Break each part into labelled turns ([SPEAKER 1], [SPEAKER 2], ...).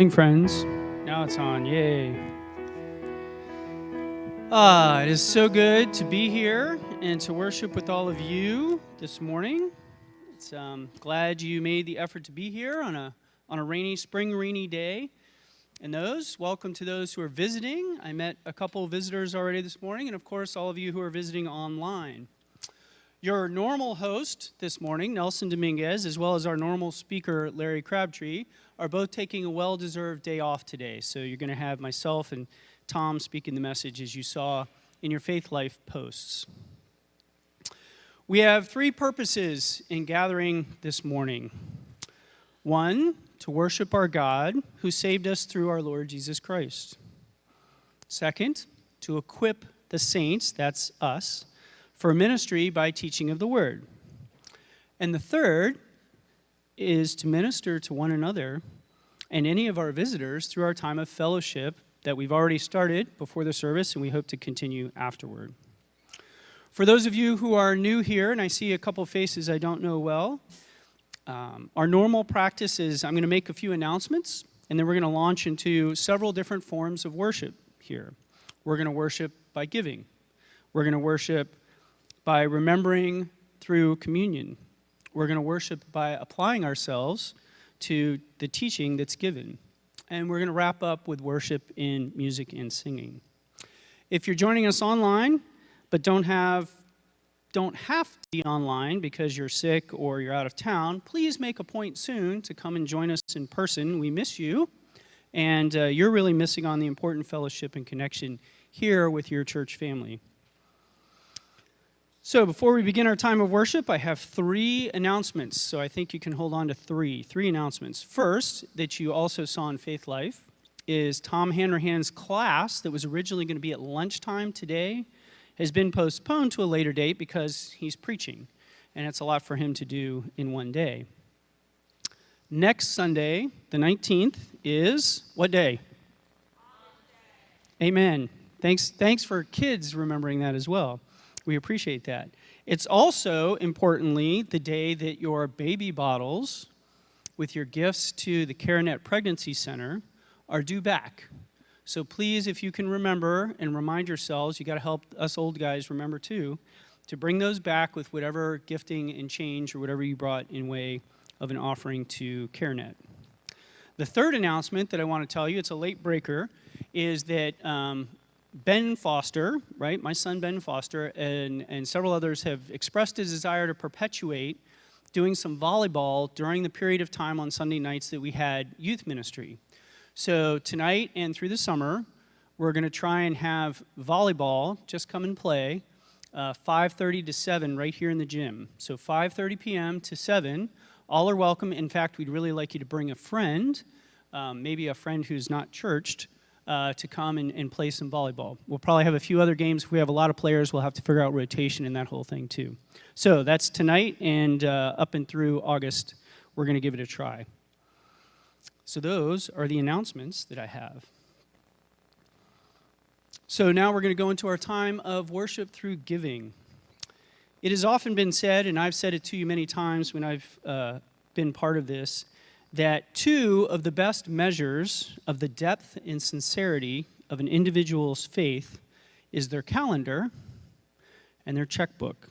[SPEAKER 1] Morning, friends. Now it's on. Yay. It is so good to be here and to worship with all of you this morning. It's glad you made the effort to be here on a rainy day. And welcome to those who are visiting. I met a couple of visitors already this morning, and of course, all of you who are visiting online. Your normal host this morning, Nelson Dominguez, as well as our normal speaker, Larry Crabtree, are both taking a well-deserved day off today. So you're going to have myself and Tom speaking the message as you saw in your Faith Life posts. We have three purposes in gathering this morning. One, to worship our God who saved us through our Lord Jesus Christ. Second, to equip the saints, that's us, for ministry by teaching of the Word. And the third is to minister to one another and any of our visitors through our time of fellowship that we've already started before the service and we hope to continue afterward. For those of you who are new here, and I see a couple faces I don't know well, our normal practice is I'm going to make a few announcements and then we're going to launch into several different forms of worship here. We're going to worship by giving. We're going to worship by remembering through communion. We're going to worship by applying ourselves to the teaching that's given. And we're going to wrap up with worship in music and singing. If you're joining us online, but don't have to be online because you're sick or you're out of town, please make a point soon to come and join us in person. We miss you, and you're really missing on the important fellowship and connection here with your church family. So before we begin our time of worship, I have three announcements. So I think you can hold on to three announcements. First, that you also saw in Faith Life, is Tom Hanrahan's class that was originally going to be at lunchtime today has been postponed to a later date because he's preaching, and it's a lot for him to do in one day. Next Sunday, the 19th, is what day? Amen. Thanks for kids remembering that as well. We appreciate that. It's also, importantly, the day that your baby bottles with your gifts to the CareNet Pregnancy Center are due back. So please, if you can remember and remind yourselves, you got to help us old guys remember too, to bring those back with whatever gifting and change or whatever you brought in way of an offering to CareNet. The third announcement that I want to tell you, it's a late breaker, is that Ben Foster, right, my son Ben Foster, and several others have expressed a desire to perpetuate doing some volleyball during the period of time on Sunday nights that we had youth ministry. So tonight and through the summer, we're going to try and have volleyball, just come and play, 5:30 to 7 right here in the gym. So 5:30 p.m. to 7, all are welcome. In fact, we'd really like you to bring a friend, maybe a friend who's not churched, to come and play some volleyball. We'll probably have a few other games. If we have a lot of players, we'll have to figure out rotation and that whole thing too. So that's tonight, and up and through August, we're going to give it a try. So those are the announcements that I have. So now we're going to go into our time of worship through giving. It has often been said, and I've said it to you many times when I've been part of this, that two of the best measures of the depth and sincerity of an individual's faith is their calendar and their checkbook.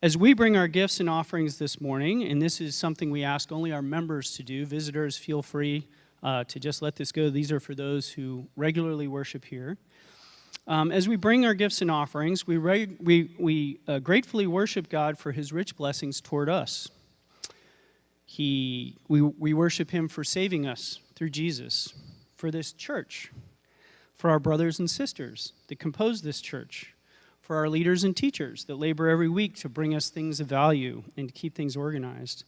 [SPEAKER 1] As we bring our gifts and offerings this morning, and this is something we ask only our members to do, visitors feel free to just let this go. These are for those who regularly worship here. As we bring our gifts and offerings, we gratefully worship God for his rich blessings toward us. We worship him for saving us through Jesus, for this church, for our brothers and sisters that compose this church, for our leaders and teachers that labor every week to bring us things of value and to keep things organized,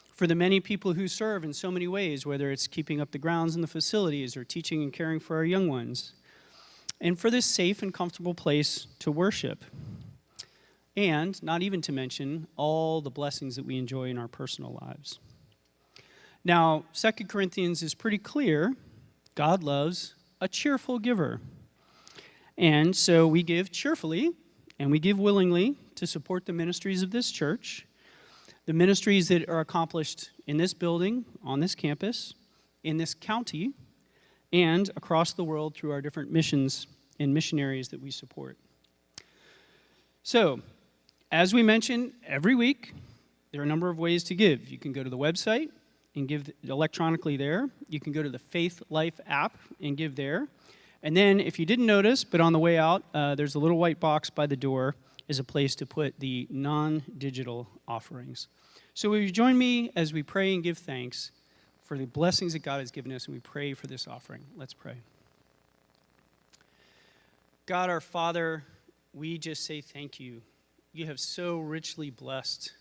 [SPEAKER 1] for the many people who serve in so many ways, whether it's keeping up the grounds and the facilities or teaching and caring for our young ones, and for this safe and comfortable place to worship. And not even to mention all the blessings that we enjoy in our personal lives. Now, 2 Corinthians is pretty clear. God loves a cheerful giver. And so we give cheerfully and we give willingly to support the ministries of this church, the ministries that are accomplished in this building, on this campus, in this county and across the world through our different missions and missionaries that we support. So, as we mention every week, there are a number of ways to give. You can go to the website and give electronically there. You can go to the Faith Life app and give there. And then, if you didn't notice, but on the way out, there's a little white box by the door is a place to put the non-digital offerings. So will you join me as we pray and give thanks for the blessings that God has given us, and we pray for this offering. Let's pray. God, our Father, we just say thank you. You have so richly blessed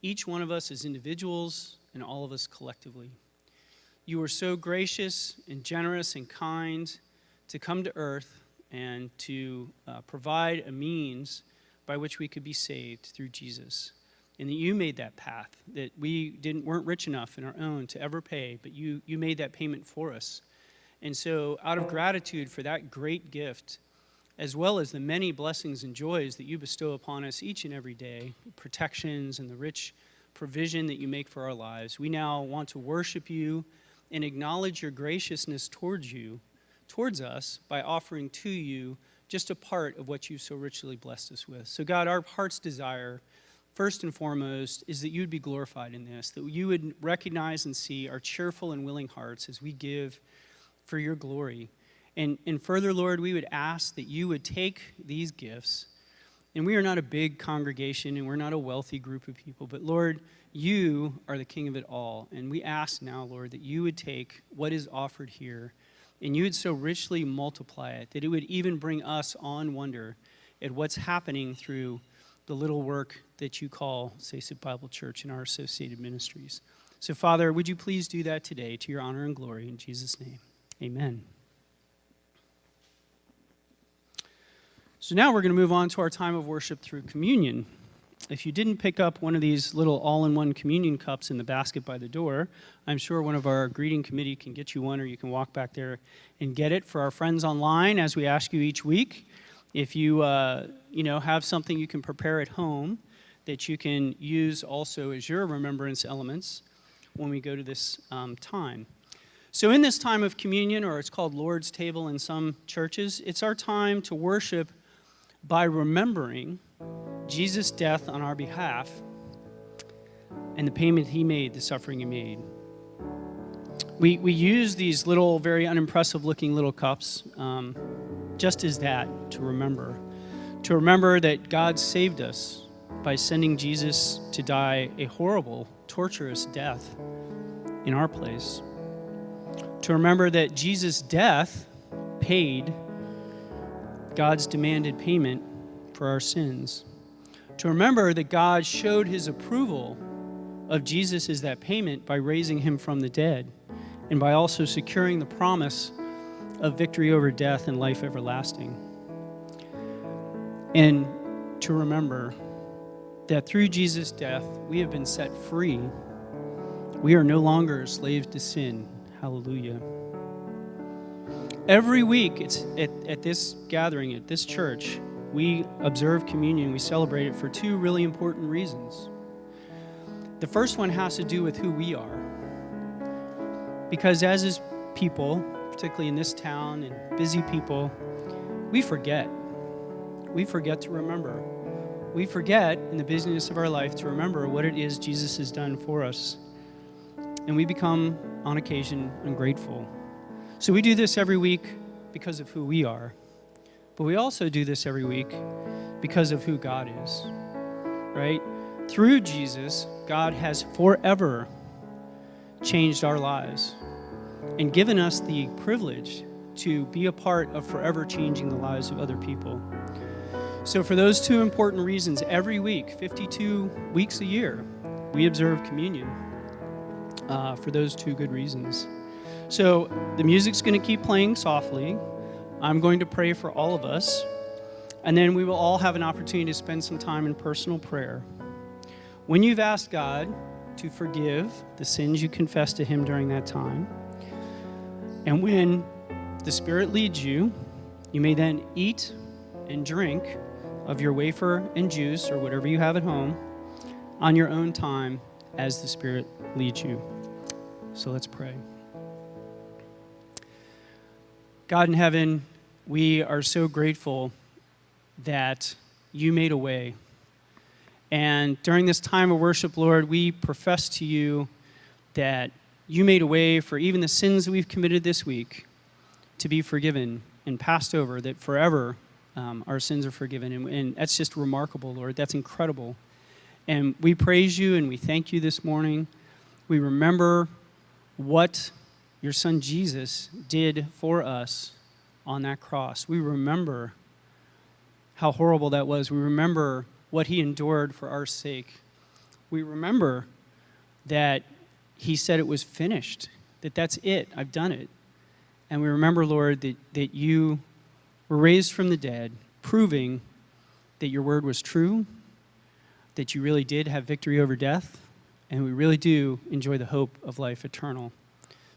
[SPEAKER 1] each one of us as individuals and all of us collectively. You were so gracious and generous and kind to come to earth and to provide a means by which we could be saved through Jesus. And that you made that path, that we weren't rich enough in our own to ever pay, but you made that payment for us. And so out of gratitude for that great gift, as well as the many blessings and joys that you bestow upon us each and every day, protections and the rich provision that you make for our lives, we now want to worship you and acknowledge your graciousness towards us by offering to you just a part of what you've so richly blessed us with. So God, our heart's desire, first and foremost, is that you would be glorified in this, that you would recognize and see our cheerful and willing hearts as we give for your glory. And further, Lord, we would ask that you would take these gifts, and we are not a big congregation, and we're not a wealthy group of people, but Lord, you are the King of it all. And we ask now, Lord, that you would take what is offered here, and you would so richly multiply it, that it would even bring us on wonder at what's happening through the little work that you call SAYSF Bible Church and our associated ministries. So, Father, would you please do that today to your honor and glory in Jesus' name. Amen. So now we're going to move on to our time of worship through communion. If you didn't pick up one of these little all-in-one communion cups in the basket by the door, I'm sure one of our greeting committee can get you one, or you can walk back there and get it. For our friends online, as we ask you each week, if you have something you can prepare at home that you can use also as your remembrance elements when we go to this time. So in this time of communion, or it's called Lord's Table in some churches, it's our time to worship by remembering Jesus' death on our behalf and the payment he made, the suffering he made. We use these little, very unimpressive looking little cups just as that, to remember that God saved us by sending Jesus to die a horrible, torturous death in our place. To remember that Jesus' death paid God's demanded payment for our sins. To remember that God showed his approval of Jesus as that payment by raising him from the dead, and by also securing the promise of victory over death and life everlasting. And to remember that through Jesus' death, we have been set free. We are no longer slaves to sin. Hallelujah. Every week, it's at this gathering, at this church, we observe communion. We celebrate it for two really important reasons. The first one has to do with who we are. Because as his people, particularly in this town and busy people, we forget. We forget to remember. We forget in the busyness of our life to remember what it is Jesus has done for us. And we become, on occasion, ungrateful. So we do this every week because of who we are. But we also do this every week because of who God is, right? Through Jesus, God has forever changed our lives and given us the privilege to be a part of forever changing the lives of other people. So for those two important reasons, every week, 52 weeks a year, we observe communion for those two good reasons. So the music's going to keep playing softly. I'm going to pray for all of us, and then we will all have an opportunity to spend some time in personal prayer. When you've asked God to forgive the sins you confess to him during that time, and when the Spirit leads you, you may then eat and drink of your wafer and juice or whatever you have at home on your own time as the Spirit leads you. So let's pray. God in heaven, we are so grateful that you made a way. And during this time of worship, Lord, we profess to you that you made a way for even the sins we've committed this week to be forgiven and passed over, that forever our sins are forgiven. And that's just remarkable, Lord. That's incredible. And we praise you and we thank you this morning. We remember what your son Jesus did for us on that cross. We remember how horrible that was. We remember what he endured for our sake. We remember that he said it was finished, that that's it, I've done it. And we remember, Lord, that you were raised from the dead, proving that your word was true, that you really did have victory over death, and we really do enjoy the hope of life eternal.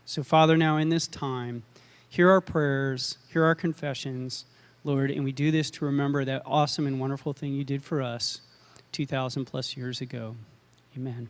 [SPEAKER 1] So, Father, now in this time, hear our prayers, hear our confessions, Lord, and we do this to remember that awesome and wonderful thing you did for us 2,000 plus years ago. Amen.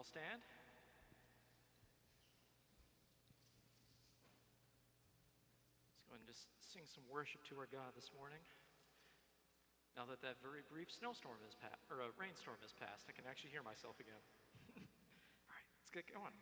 [SPEAKER 2] all stand? Let's go and just sing some worship to our God this morning. Now that that very brief snowstorm has passed, or a rainstorm has passed, I can actually hear myself again. All right, let's get going.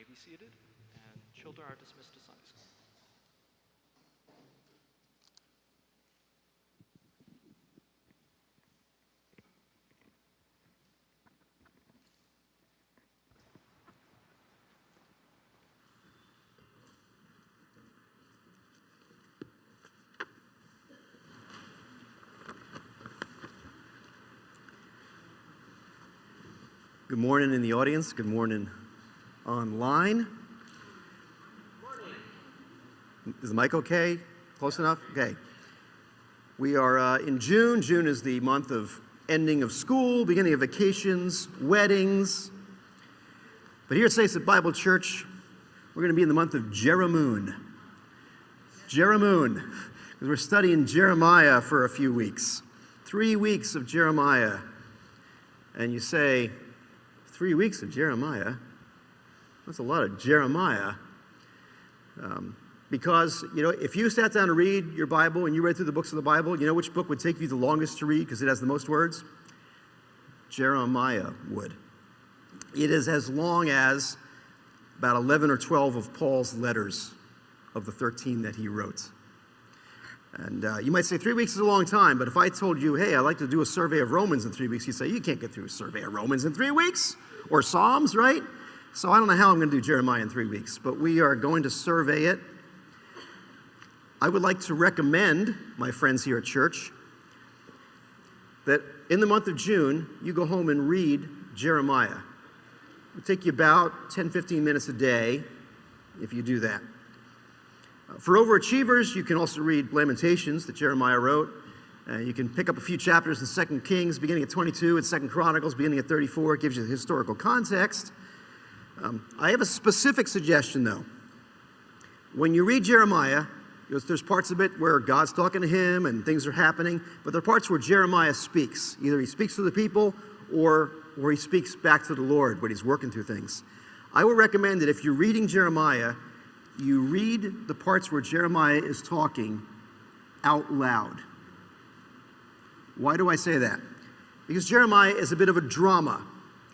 [SPEAKER 2] be seated, and children are dismissed to Sunday school.
[SPEAKER 3] Good morning in the audience. Good morning online. Is the mic okay? Close enough? Okay. We are in June. June is the month of ending of school, beginning of vacations, weddings. But here at SAYSF Bible Church, we're going to be in the month of Jeramoon. Jeramoon. Because we're studying Jeremiah for a few weeks. 3 weeks of Jeremiah. And you say, 3 weeks of Jeremiah? That's a lot of Jeremiah. Because, if you sat down to read your Bible and you read through the books of the Bible, you know which book would take you the longest to read because it has the most words? Jeremiah would. It is as long as about 11 or 12 of Paul's letters of the 13 that he wrote. And you might say 3 weeks is a long time, but if I told you, hey, I'd like to do a survey of Romans in 3 weeks, you'd say, you can't get through a survey of Romans in 3 weeks, or Psalms, right? So I don't know how I'm going to do Jeremiah in 3 weeks, but we are going to survey it. I would like to recommend my friends here at church that in the month of June, you go home and read Jeremiah. It'll take you about 10, 15 minutes a day if you do that. For overachievers, you can also read Lamentations that Jeremiah wrote. You can pick up a few chapters in 2 Kings, beginning at 22, and 2 Chronicles, beginning at 34. It gives you the historical context. I have a specific suggestion, though. When you read Jeremiah, there's parts of it where God's talking to him and things are happening, but there are parts where Jeremiah speaks. Either he speaks to the people or he speaks back to the Lord when he's working through things. I would recommend that if you're reading Jeremiah, you read the parts where Jeremiah is talking out loud. Why do I say that? Because Jeremiah is a bit of a drama.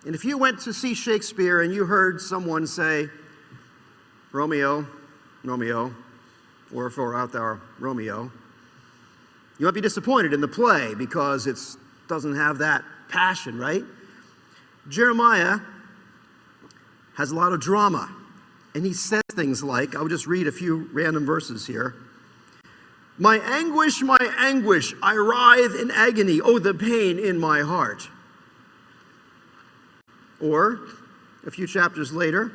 [SPEAKER 3] And if you went to see Shakespeare and you heard someone say, Romeo, Romeo, wherefore art thou, Romeo, you might be disappointed in the play because it doesn't have that passion, right? Jeremiah has a lot of drama. And he says things like, I'll just read a few random verses here. My anguish, I writhe in agony. Oh, the pain in my heart. Or, a few chapters later,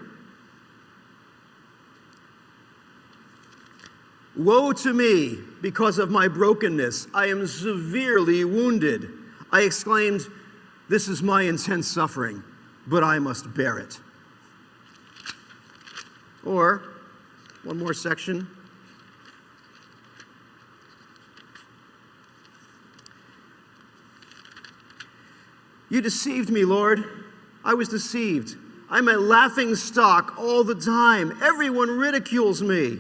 [SPEAKER 3] woe to me because of my brokenness. I am severely wounded. I exclaimed, this is my intense suffering, but I must bear it. Or, one more section. You deceived me, Lord. I was deceived. I'm a laughing stock all the time. Everyone ridicules me.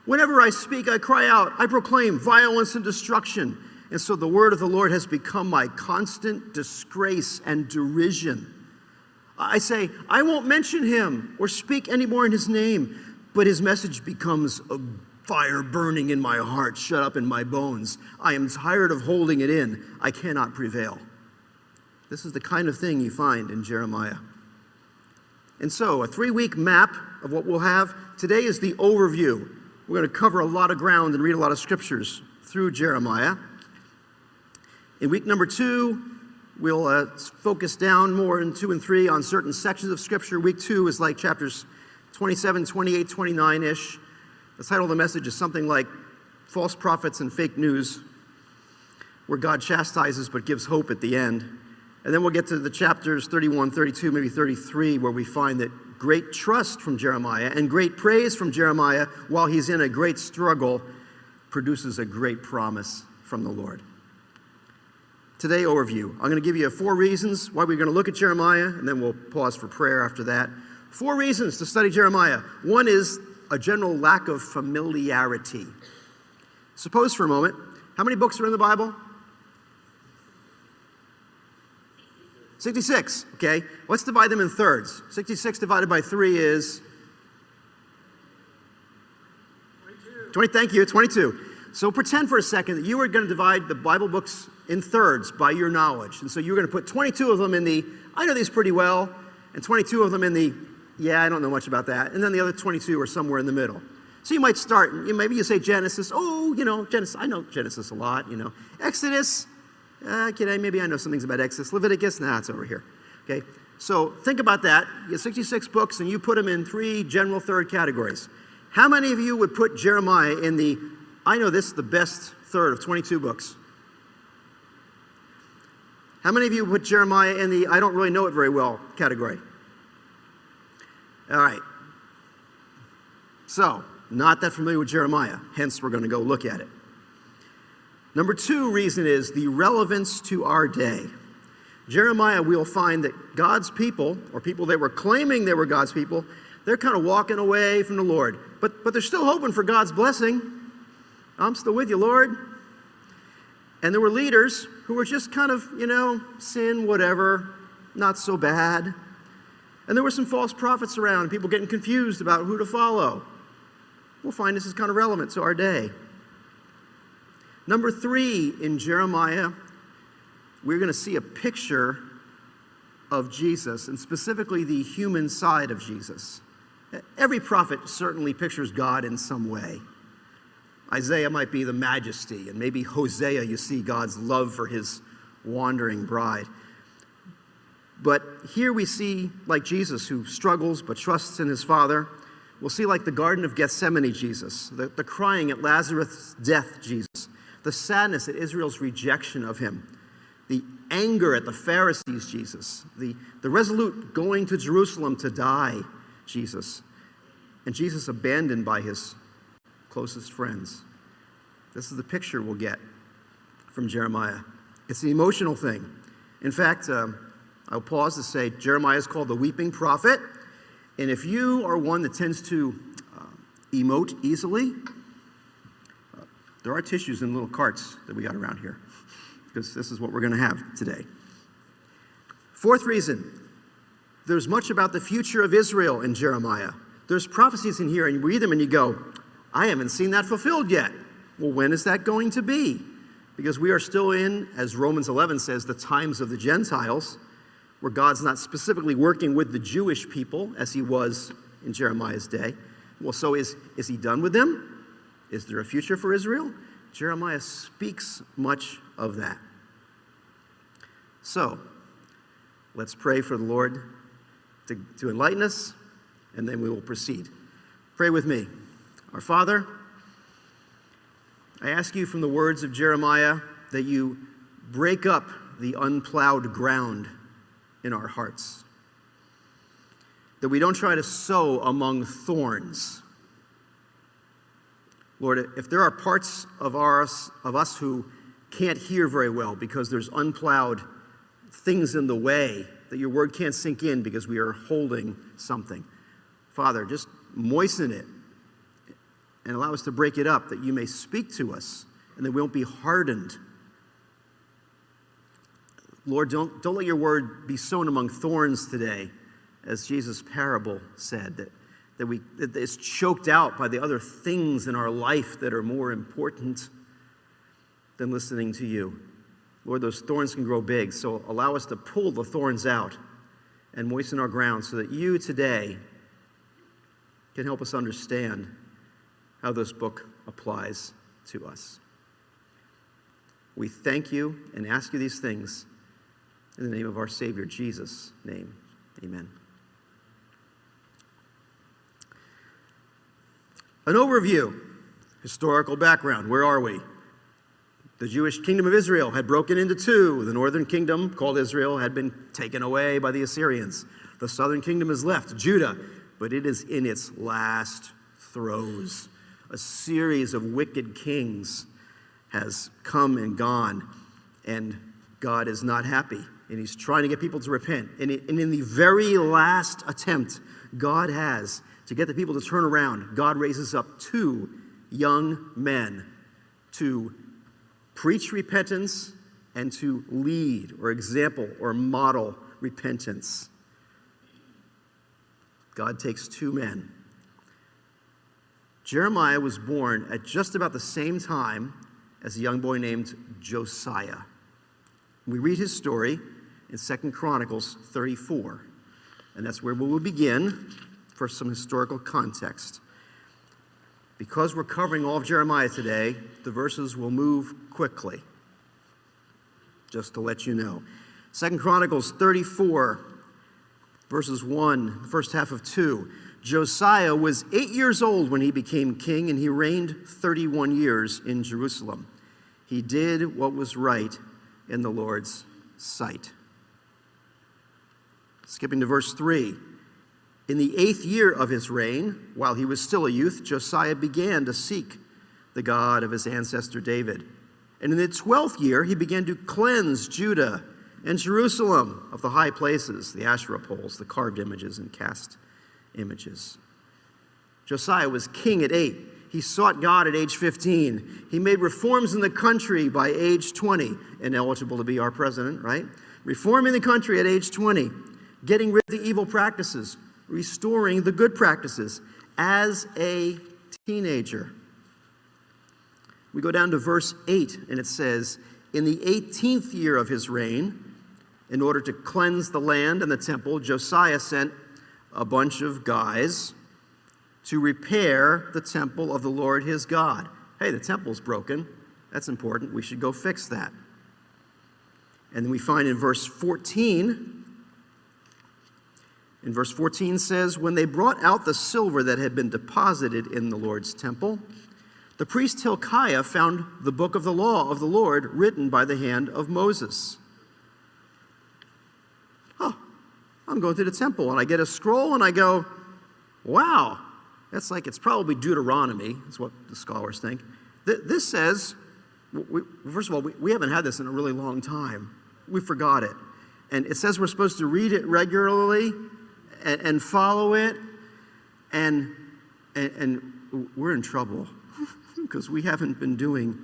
[SPEAKER 3] Whenever I speak, I cry out. I proclaim violence and destruction. And so the word of the Lord has become my constant disgrace and derision. I say, I won't mention him or speak anymore in his name, but his message becomes a fire burning in my heart, shut up in my bones. I am tired of holding it in. I cannot prevail. This is the kind of thing you find in Jeremiah. And so, a 3-week map of what we'll have. Today is the overview. We're going to cover a lot of ground and read a lot of scriptures through Jeremiah. In week number 2, we'll focus down more in 2 and 3 on certain sections of Scripture. Week 2 is like chapters 27, 28, 29-ish. The title of the message is something like False Prophets and Fake News, where God chastises but gives hope at the end. And then we'll get to the chapters 31, 32, maybe 33, where we find that great trust from Jeremiah and great praise from Jeremiah while he's in a great struggle produces a great promise from the Lord. Today, overview. I'm going to give you 4 reasons why we're going to look at Jeremiah, and then we'll pause for prayer after that. 4 reasons to study Jeremiah. One is a general lack of familiarity. Suppose for a moment, how many books are in the Bible? 66, okay. Let's divide them in thirds. 66 divided by 3 is Thank you, 22. So pretend for a second that you were going to divide the Bible books in thirds by your knowledge. And so you were going to put 22 of them in the, I know these pretty well, and 22 of them in the, yeah, I don't know much about that. And then the other 22 are somewhere in the middle. So you might start, maybe you say Genesis. Oh, Genesis, I know Genesis a lot, Exodus, okay, maybe I know some things about Exodus. Leviticus, nah, it's over here. Okay, so think about that. You have 66 books, and you put them in 3 general third categories. How many of you would put Jeremiah in the, I know this is the best third of 22 books? How many of you would put Jeremiah in the, I don't really know it very well category? All right. So, not that familiar with Jeremiah, hence we're going to go look at it. Number 2 reason is the relevance to our day. Jeremiah, we'll find that God's people, or people that were claiming they were God's people, they're kind of walking away from the Lord. But they're still hoping for God's blessing. I'm still with you, Lord. And there were leaders who were just kind of, sin, whatever, not so bad. And there were some false prophets around, people getting confused about who to follow. We'll find this is kind of relevant to our day. Number 3, in Jeremiah, we're going to see a picture of Jesus, and specifically the human side of Jesus. Every prophet certainly pictures God in some way. Isaiah might be the majesty, and maybe Hosea, you see God's love for his wandering bride. But here we see, like Jesus, who struggles but trusts in his Father. We'll see like the Garden of Gethsemane Jesus, the crying at Lazarus' death Jesus, the sadness at Israel's rejection of him, the anger at the Pharisees Jesus, the resolute going to Jerusalem to die Jesus, and Jesus abandoned by his closest friends. This is the picture we'll get from Jeremiah. It's the emotional thing. In fact, I'll pause to say Jeremiah is called the weeping prophet. And if you are one that tends to emote easily, there are tissues in little carts that we got around here, because this is what we're going to have today. 4th reason, there's much about the future of Israel in Jeremiah. There's prophecies in here, and you read them and you go, I haven't seen that fulfilled yet. Well, when is that going to be? Because we are still in, as Romans 11 says, the times of the Gentiles, where God's not specifically working with the Jewish people as he was in Jeremiah's day. Well, so is he done with them? Is there a future for Israel? Jeremiah speaks much of that. So, let's pray for the Lord to enlighten us, and then we will proceed. Pray with me. Our Father, I ask you from the words of Jeremiah that you break up the unplowed ground in our hearts. That we don't try to sow among thorns. Lord, if there are parts of us who can't hear very well because there's unplowed things in the way, that your word can't sink in because we are holding something, Father, just moisten it and allow us to break it up, that you may speak to us and that we won't be hardened. Lord, don't let your word be sown among thorns today, as Jesus' parable said, that it's choked out by the other things in our life that are more important than listening to you. Lord, those thorns can grow big, so allow us to pull the thorns out and moisten our ground so that you today can help us understand how this book applies to us. We thank you and ask you these things in the name of our Savior, Jesus' name. Amen. An overview, historical background. Where are we? The Jewish kingdom of Israel had broken into 2. The northern kingdom, called Israel, had been taken away by the Assyrians. The southern kingdom is left, Judah, but it is in its last throes. A series of wicked kings has come and gone, and God is not happy, and he's trying to get people to repent. And in the very last attempt God has to get the people to turn around, God raises up 2 young men to preach repentance and to lead or example or model repentance. God takes 2 men, Jeremiah was born at just about the same time as a young boy named Josiah. We read his story in 2 Chronicles 34, and that's where we will begin for some historical context. Because we're covering all of Jeremiah today, the verses will move quickly, just to let you know. 2 Chronicles 34, verses 1, the first half of 2. Josiah was 8 years old when he became king, and he reigned 31 years in Jerusalem. He did what was right in the Lord's sight. Skipping to verse 3. In the 8th year of his reign, while he was still a youth, Josiah began to seek the God of his ancestor David. And in the 12th year, he began to cleanse Judah and Jerusalem of the high places, the Asherah poles, the carved images and cast images. Josiah was king at 8. He sought God at age 15. He made reforms in the country by age 20. Ineligible to be our president, right? Reforming the country at age 20. Getting rid of the evil practices. Restoring the good practices as a teenager. We go down to verse 8, and it says, in the 18th year of his reign, in order to cleanse the land and the temple, Josiah sent a bunch of guys to repair the temple of the Lord his God. Hey, the temple's broken. That's important. We should go fix that. And then we find in verse 14, says, when they brought out the silver that had been deposited in the Lord's temple, the priest Hilkiah found the book of the law of the Lord written by the hand of Moses. Oh, I'm going to the temple, and I get a scroll, and I go, wow, it's probably Deuteronomy, is what the scholars think. This says, first of all, we haven't had this in a really long time. We forgot it. And it says we're supposed to read it regularly and follow it, and we're in trouble because we haven't been doing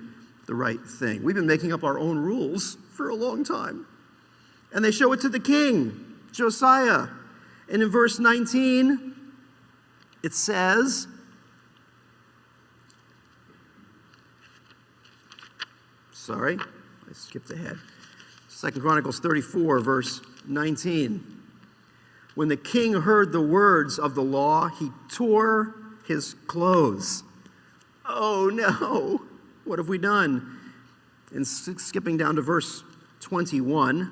[SPEAKER 3] the right thing. We've been making up our own rules for a long time. And they show it to the king, Josiah. And in verse 19, it says, I skipped ahead. 2 Chronicles 34, verse 19. When the king heard the words of the law, he tore his clothes. Oh no, what have we done? And skipping down to verse 21,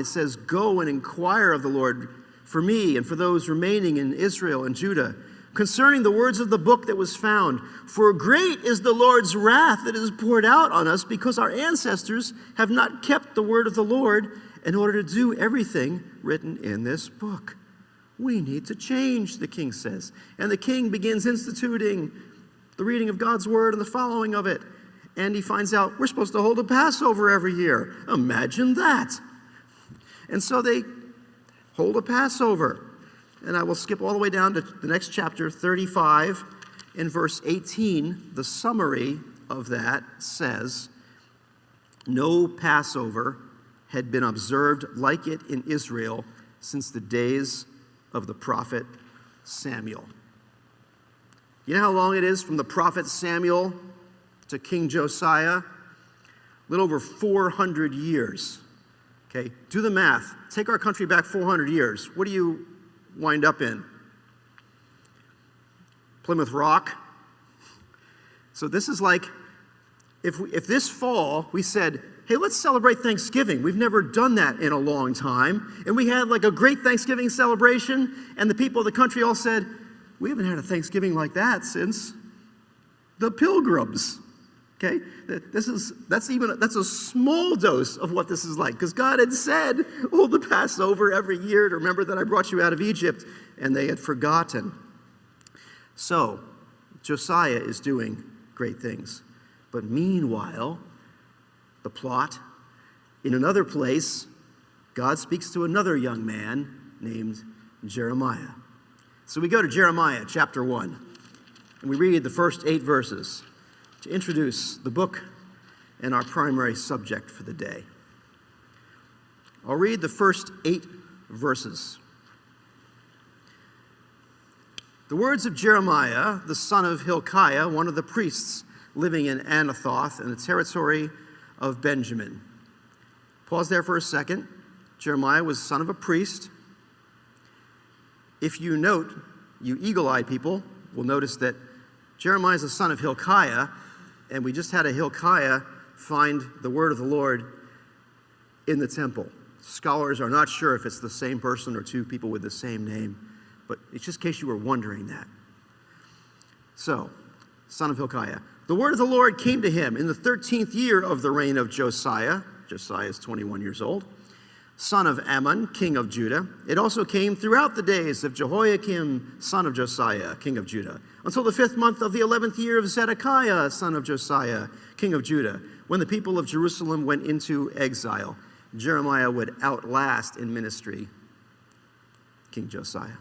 [SPEAKER 3] it says, go and inquire of the Lord for me and for those remaining in Israel and Judah, concerning the words of the book that was found. For great is the Lord's wrath that is poured out on us, because our ancestors have not kept the word of the Lord in order to do everything written in this book. We need to change, the king says. And the king begins instituting the reading of God's word and the following of it. And he finds out we're supposed to hold a Passover every year. Imagine that. And so they hold a Passover. And I will skip all the way down to the next chapter, 35. In verse 18, the summary of that says, no Passover had been observed like it in Israel since the days of the prophet Samuel. You know how long it is from the prophet Samuel to King Josiah? A little over 400 years. Okay, do the math. Take our country back 400 years. What do you wind up in? Plymouth Rock. So this is like, if this fall we said, hey, let's celebrate Thanksgiving. We've never done that in a long time. And we had like a great Thanksgiving celebration, and the people of the country all said, we haven't had a Thanksgiving like that since the Pilgrims. Okay? That's a small dose of what this is like, because God had said, hold the Passover every year to remember that I brought you out of Egypt, and they had forgotten. So, Josiah is doing great things. But meanwhile, the plot, in another place, God speaks to another young man named Jeremiah. So we go to Jeremiah chapter 1, and we read the first 8 verses to introduce the book and our primary subject for the day. I'll read the first 8 verses. The words of Jeremiah, the son of Hilkiah, one of the priests living in Anathoth in the territory of Benjamin. Pause there for a second. Jeremiah was the son of a priest. If you note, you eagle-eyed people will notice that Jeremiah is the son of Hilkiah, and we just had a Hilkiah find the word of the Lord in the temple. Scholars are not sure if it's the same person or two people with the same name, but it's just in case you were wondering that. So, son of Hilkiah. The word of the Lord came to him in the 13th year of the reign of Josiah. Josiah is 21 years old. Son of Ammon, king of Judah. It also came throughout the days of Jehoiakim, son of Josiah, king of Judah, until the 5th month of the 11th year of Zedekiah, son of Josiah, king of Judah, when the people of Jerusalem went into exile. Jeremiah would outlast in ministry King Josiah.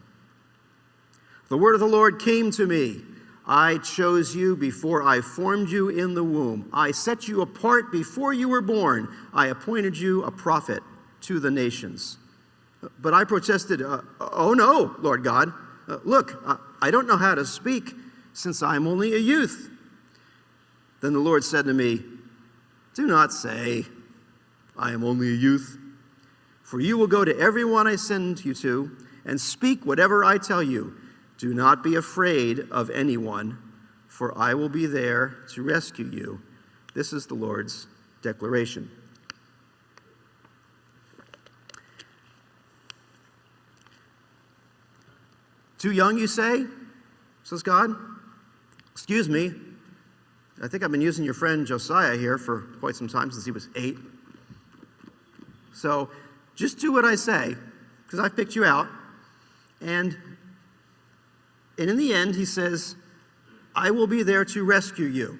[SPEAKER 3] The word of the Lord came to me. I chose you before I formed you in the womb. I set you apart before you were born. I appointed you a prophet to the nations. But I protested, oh no, Lord God. Look, I don't know how to speak since I am only a youth. Then the Lord said to me, do not say, I am only a youth. For you will go to everyone I send you to and speak whatever I tell you. Do not be afraid of anyone, for I will be there to rescue you. This is the Lord's declaration. Too young, you say? Says God. Excuse me. I think I've been using your friend Josiah here for quite some time, since he was 8. So just do what I say, because I've picked you out. And in the end, he says, I will be there to rescue you.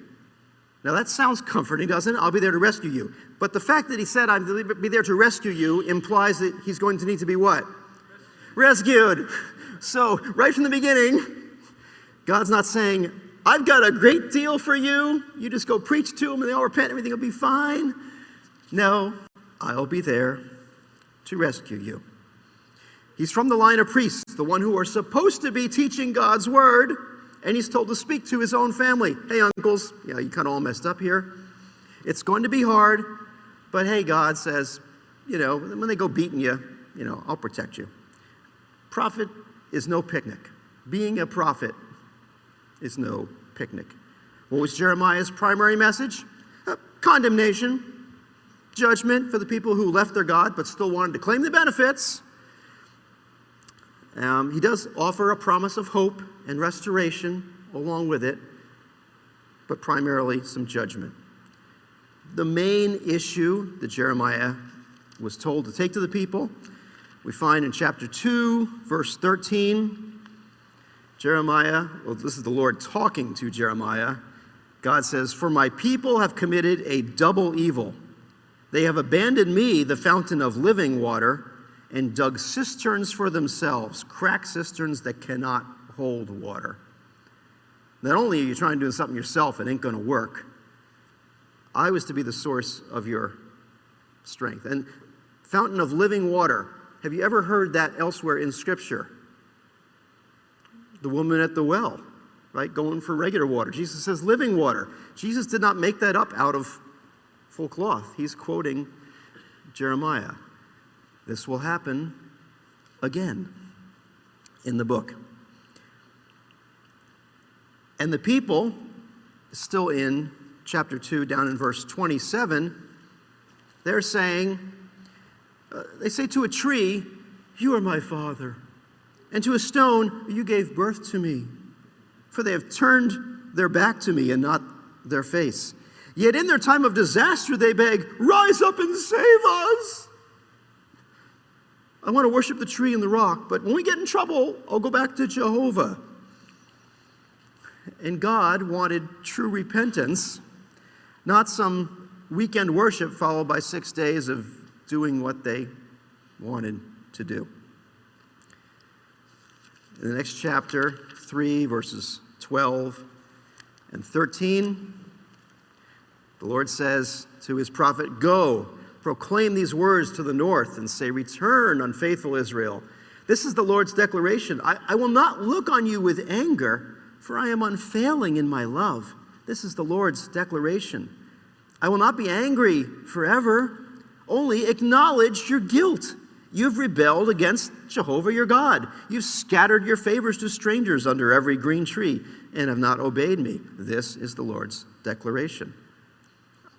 [SPEAKER 3] Now that sounds comforting, doesn't it? I'll be there to rescue you. But the fact that he said, I'll be there to rescue you, implies that he's going to need to be what? Rescued. So right from the beginning, God's not saying, I've got a great deal for you. You just go preach to them and they all repent, everything will be fine. No, I'll be there to rescue you. He's from the line of priests, the one who are supposed to be teaching God's word, and he's told to speak to his own family. Hey, uncles, yeah, you kind of all messed up here. It's going to be hard, but hey, God says, when they go beating you, I'll protect you. Prophet is no picnic. Being a prophet is no picnic. What was Jeremiah's primary message? Condemnation, judgment for the people who left their God but still wanted to claim the benefits. He does offer a promise of hope and restoration along with it, but primarily some judgment. The main issue that Jeremiah was told to take to the people, we find in chapter 2, verse 13. Jeremiah, this is the Lord talking to Jeremiah. God says, for my people have committed a double evil. They have abandoned me, the fountain of living water, and dug cisterns for themselves, cracked cisterns that cannot hold water. Not only are you trying to do something yourself, it ain't going to work. I was to be the source of your strength. And fountain of living water, have you ever heard that elsewhere in Scripture? The woman at the well, right, going for regular water. Jesus says living water. Jesus did not make that up out of full cloth. He's quoting Jeremiah. This will happen again in the book. And the people, still in chapter 2, down in verse 27, they're saying, they say to a tree, you are my father. And to a stone, you gave birth to me. For they have turned their back to me and not their face. Yet in their time of disaster, they beg, rise up and save us. I want to worship the tree and the rock, but when we get in trouble, I'll go back to Jehovah. And God wanted true repentance, not some weekend worship followed by 6 days of doing what they wanted to do. In the next chapter, 3, verses 12 and 13, the Lord says to his prophet, go, proclaim these words to the north and say, return, unfaithful Israel. This is the Lord's declaration. I will not look on you with anger, for I am unfailing in my love. This is the Lord's declaration. I will not be angry forever. Only acknowledge your guilt. You've rebelled against Jehovah your God. You've scattered your favors to strangers under every green tree and have not obeyed me. This is the Lord's declaration.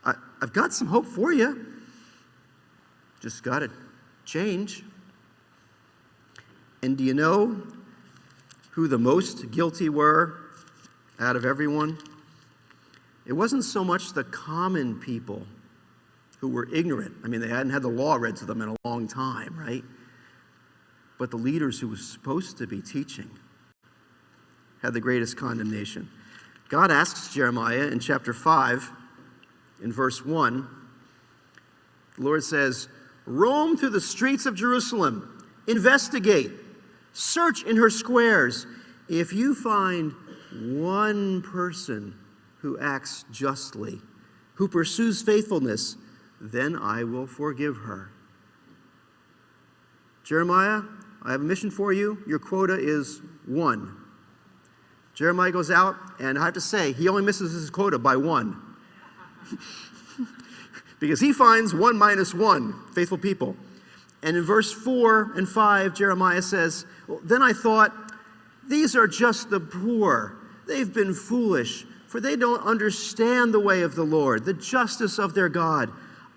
[SPEAKER 3] I've got some hope for you. Just got to change. And do you know who the most guilty were out of everyone? It wasn't so much the common people who were ignorant. I mean, they hadn't had the law read to them in a long time, right? But the leaders who were supposed to be teaching had the greatest condemnation. God asks Jeremiah in chapter 5, in verse 1, the Lord says, roam through the streets of Jerusalem, investigate, search in her squares. If you find one person who acts justly, who pursues faithfulness, then I will forgive her. Jeremiah, I have a mission for you. Your quota is 1. Jeremiah goes out, and I have to say, he only misses his quota by 1. Because he finds 1 minus 1 faithful people. And in verse 4 and 5, Jeremiah says, well, then I thought, these are just the poor. They've been foolish, for they don't understand the way of the Lord, the justice of their God.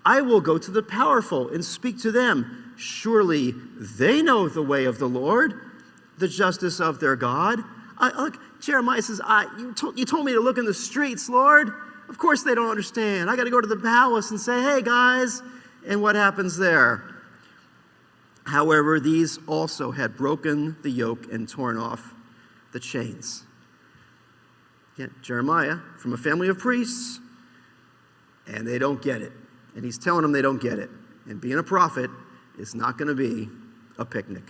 [SPEAKER 3] I will go to the powerful and speak to them. Surely they know the way of the Lord, the justice of their God. Look, Jeremiah says, you told me to look in the streets, Lord. Of course they don't understand. I got to go to the palace and say, hey, guys. And what happens there? However, these also had broken the yoke and torn off the chains. Yeah, Jeremiah, from a family of priests, and they don't get it. And he's telling them they don't get it. And being a prophet is not going to be a picnic.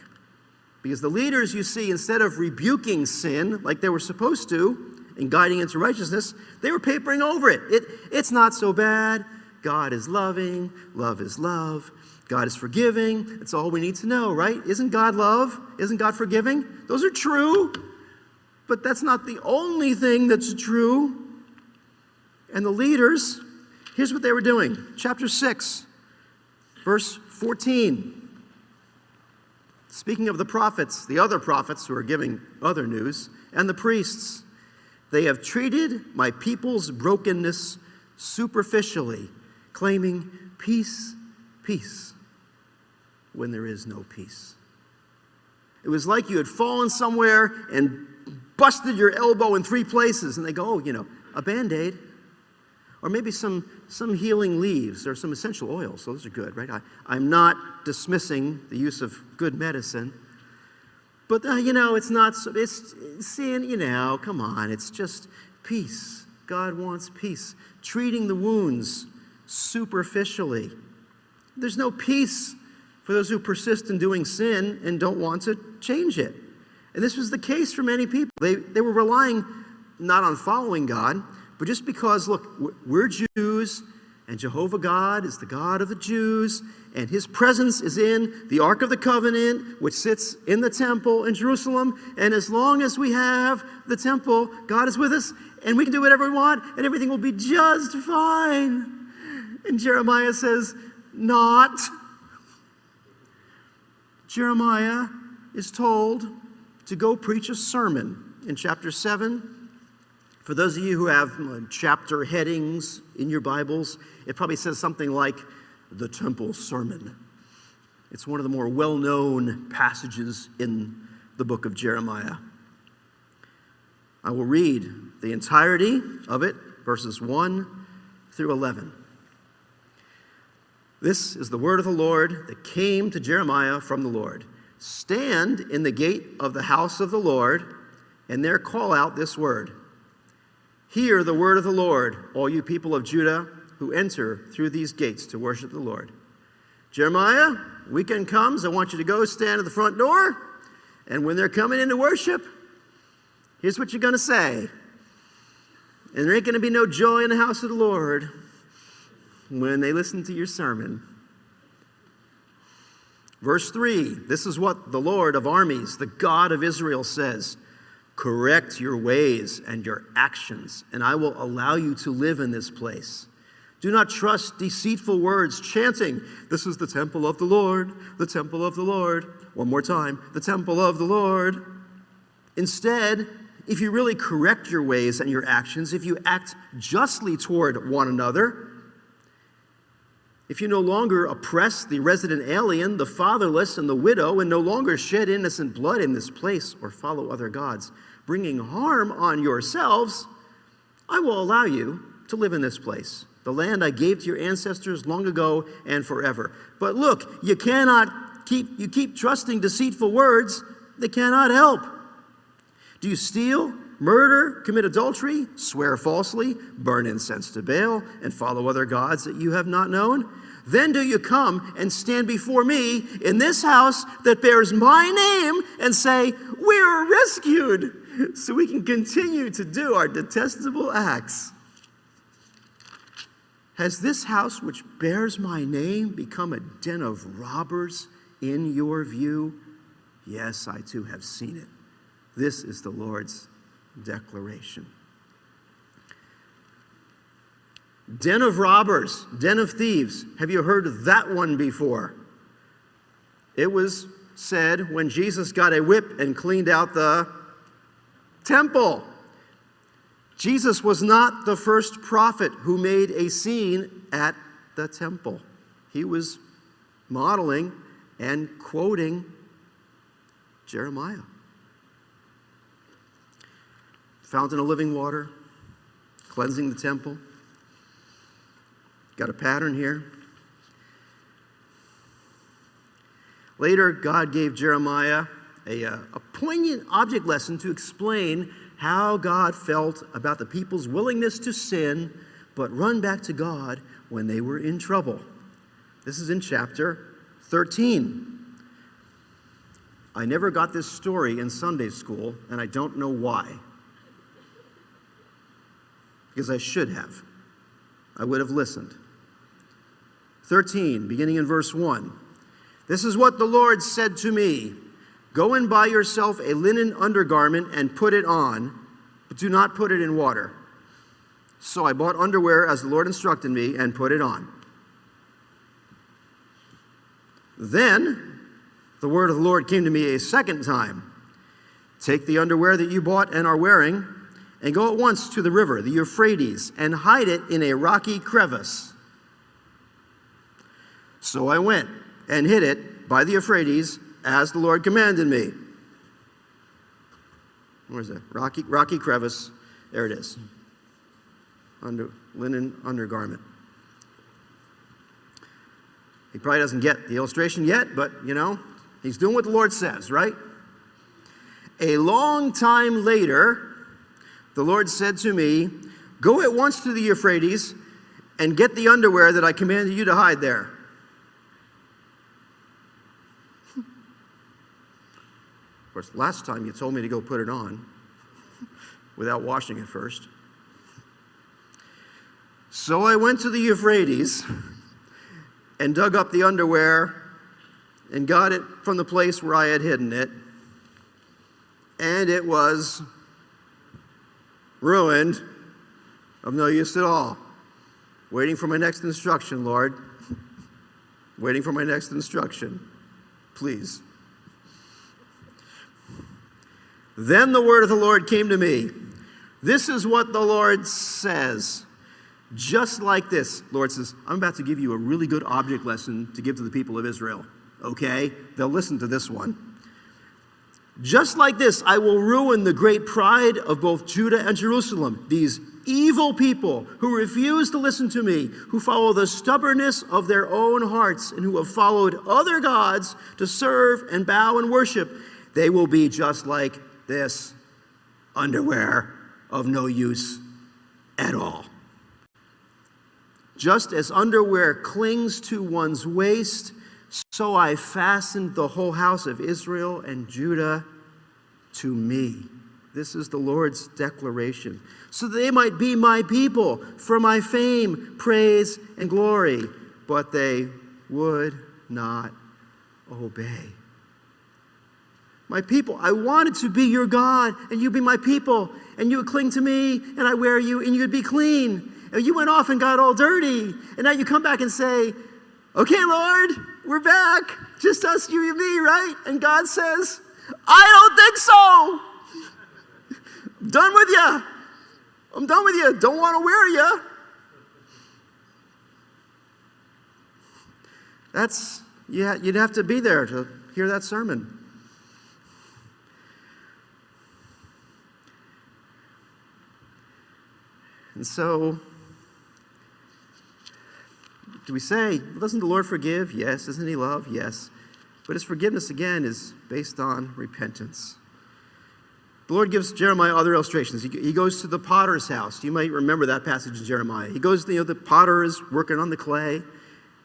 [SPEAKER 3] Because the leaders, you see, instead of rebuking sin like they were supposed to and guiding into righteousness, they were papering over it. It's not so bad. God is loving. Love is love. God is forgiving. That's all we need to know, right? Isn't God love? Isn't God forgiving? Those are true. But that's not the only thing that's true. And the leaders, here's what they were doing. Chapter 6, verse 14. Speaking of the prophets, the other prophets who are giving other news, and the priests, they have treated my people's brokenness superficially, claiming peace, peace, when there is no peace. It was like you had fallen somewhere and busted your elbow in 3 places, and they go, oh, a Band-Aid, or maybe some healing leaves or some essential oils. Those are good, right? I'm not dismissing the use of good medicine, but it's not. It's sin. Come on. It's just peace. God wants peace. Treating the wounds superficially. There's no peace for those who persist in doing sin and don't want to change it. And this was the case for many people. They were relying not on following God, but just because, look, we're Jews, and Jehovah God is the God of the Jews, and his presence is in the Ark of the Covenant, which sits in the temple in Jerusalem, and as long as we have the temple, God is with us, and we can do whatever we want, and everything will be just fine. And Jeremiah says, not. Jeremiah is told to go preach a sermon in chapter 7. For those of you who have chapter headings in your Bibles, it probably says something like the Temple Sermon. It's one of the more well-known passages in the book of Jeremiah. I will read the entirety of it, verses 1 through 11. This is the word of the Lord that came to Jeremiah from the Lord. Stand in the gate of the house of the Lord, and there call out this word. Hear the word of the Lord, all you people of Judah who enter through these gates to worship the Lord. Jeremiah, weekend comes. I want you to go stand at the front door. And when they're coming in to worship, here's what you're going to say. And there ain't going to be no joy in the house of the Lord when they listen to your sermon. Verse 3, this is what the Lord of armies, the God of Israel says. Correct your ways and your actions, and I will allow you to live in this place. Do not trust deceitful words, chanting, this is the temple of the Lord, the temple of the Lord. One more time, the temple of the Lord. Instead, if you really correct your ways and your actions, if you act justly toward one another, if you no longer oppress the resident alien, the fatherless, and the widow, and no longer shed innocent blood in this place or follow other gods, bringing harm on yourselves, I will allow you to live in this place, the land I gave to your ancestors long ago and forever. But look, you keep trusting deceitful words. They cannot help. Do you steal, murder, commit adultery, swear falsely, burn incense to Baal, and follow other gods that you have not known? Then do you come and stand before me in this house that bears my name and say, we are rescued, so we can continue to do our detestable acts? Has this house which bears my name become a den of robbers in your view? Yes, I too have seen it. This is the Lord's declaration. Den of robbers, den of thieves. Have you heard that one before? It was said when Jesus got a whip and cleaned out the temple. Jesus was not the first prophet who made a scene at the temple. He was modeling and quoting Jeremiah. Fountain of living water, cleansing the temple. Got a pattern here. Later, God gave Jeremiah a poignant object lesson to explain how God felt about the people's willingness to sin, but run back to God when they were in trouble. This is in chapter 13. I never got this story in Sunday school, and I don't know why. Because I should have. I would have listened. 13, beginning in verse 1. This is what the Lord said to me. Go and buy yourself a linen undergarment and put it on, but do not put it in water. So I bought underwear as the Lord instructed me and put it on. Then the word of the Lord came to me a second time. Take the underwear that you bought and are wearing, and go at once to the river, the Euphrates, and hide it in a rocky crevice. So I went and hid it by the Euphrates as the Lord commanded me. Where's that? Rocky crevice. There it is. Linen undergarment. He probably doesn't get the illustration yet, but, he's doing what the Lord says, right? A long time later, the Lord said to me, go at once to the Euphrates and get the underwear that I commanded you to hide there. Of course, last time you told me to go put it on without washing it first. So I went to the Euphrates and dug up the underwear and got it from the place where I had hidden it. And it was ruined, of no use at all. Waiting for my next instruction, Lord. Waiting for my next instruction. Please. Then the word of the Lord came to me. This is what the Lord says. Just like this, Lord says, I'm about to give you a really good object lesson to give to the people of Israel. Okay? They'll listen to this one. Just like this, I will ruin the great pride of both Judah and Jerusalem. These evil people who refuse to listen to me, who follow the stubbornness of their own hearts, and who have followed other gods to serve and bow and worship, they will be just like this underwear of no use at all. Just as underwear clings to one's waist, so I fastened the whole house of Israel and Judah to me. This is the Lord's declaration. So they might be my people for my fame, praise, and glory. But they would not obey. My people, I wanted to be your God, and you be my people, and you would cling to me, and I wear you, and you'd be clean. And you went off and got all dirty, and now you come back and say, okay, Lord, we're back, just us, you and me, right? And God says, I don't think so. I'm done with you. I'm done with you. Don't want to wear you. You'd have to be there to hear that sermon. And so, do we say, doesn't the Lord forgive? Yes. Isn't he love? Yes. But his forgiveness, again, is based on repentance. The Lord gives Jeremiah other illustrations. He goes to the potter's house. You might remember that passage in Jeremiah. He goes, the potter is working on the clay.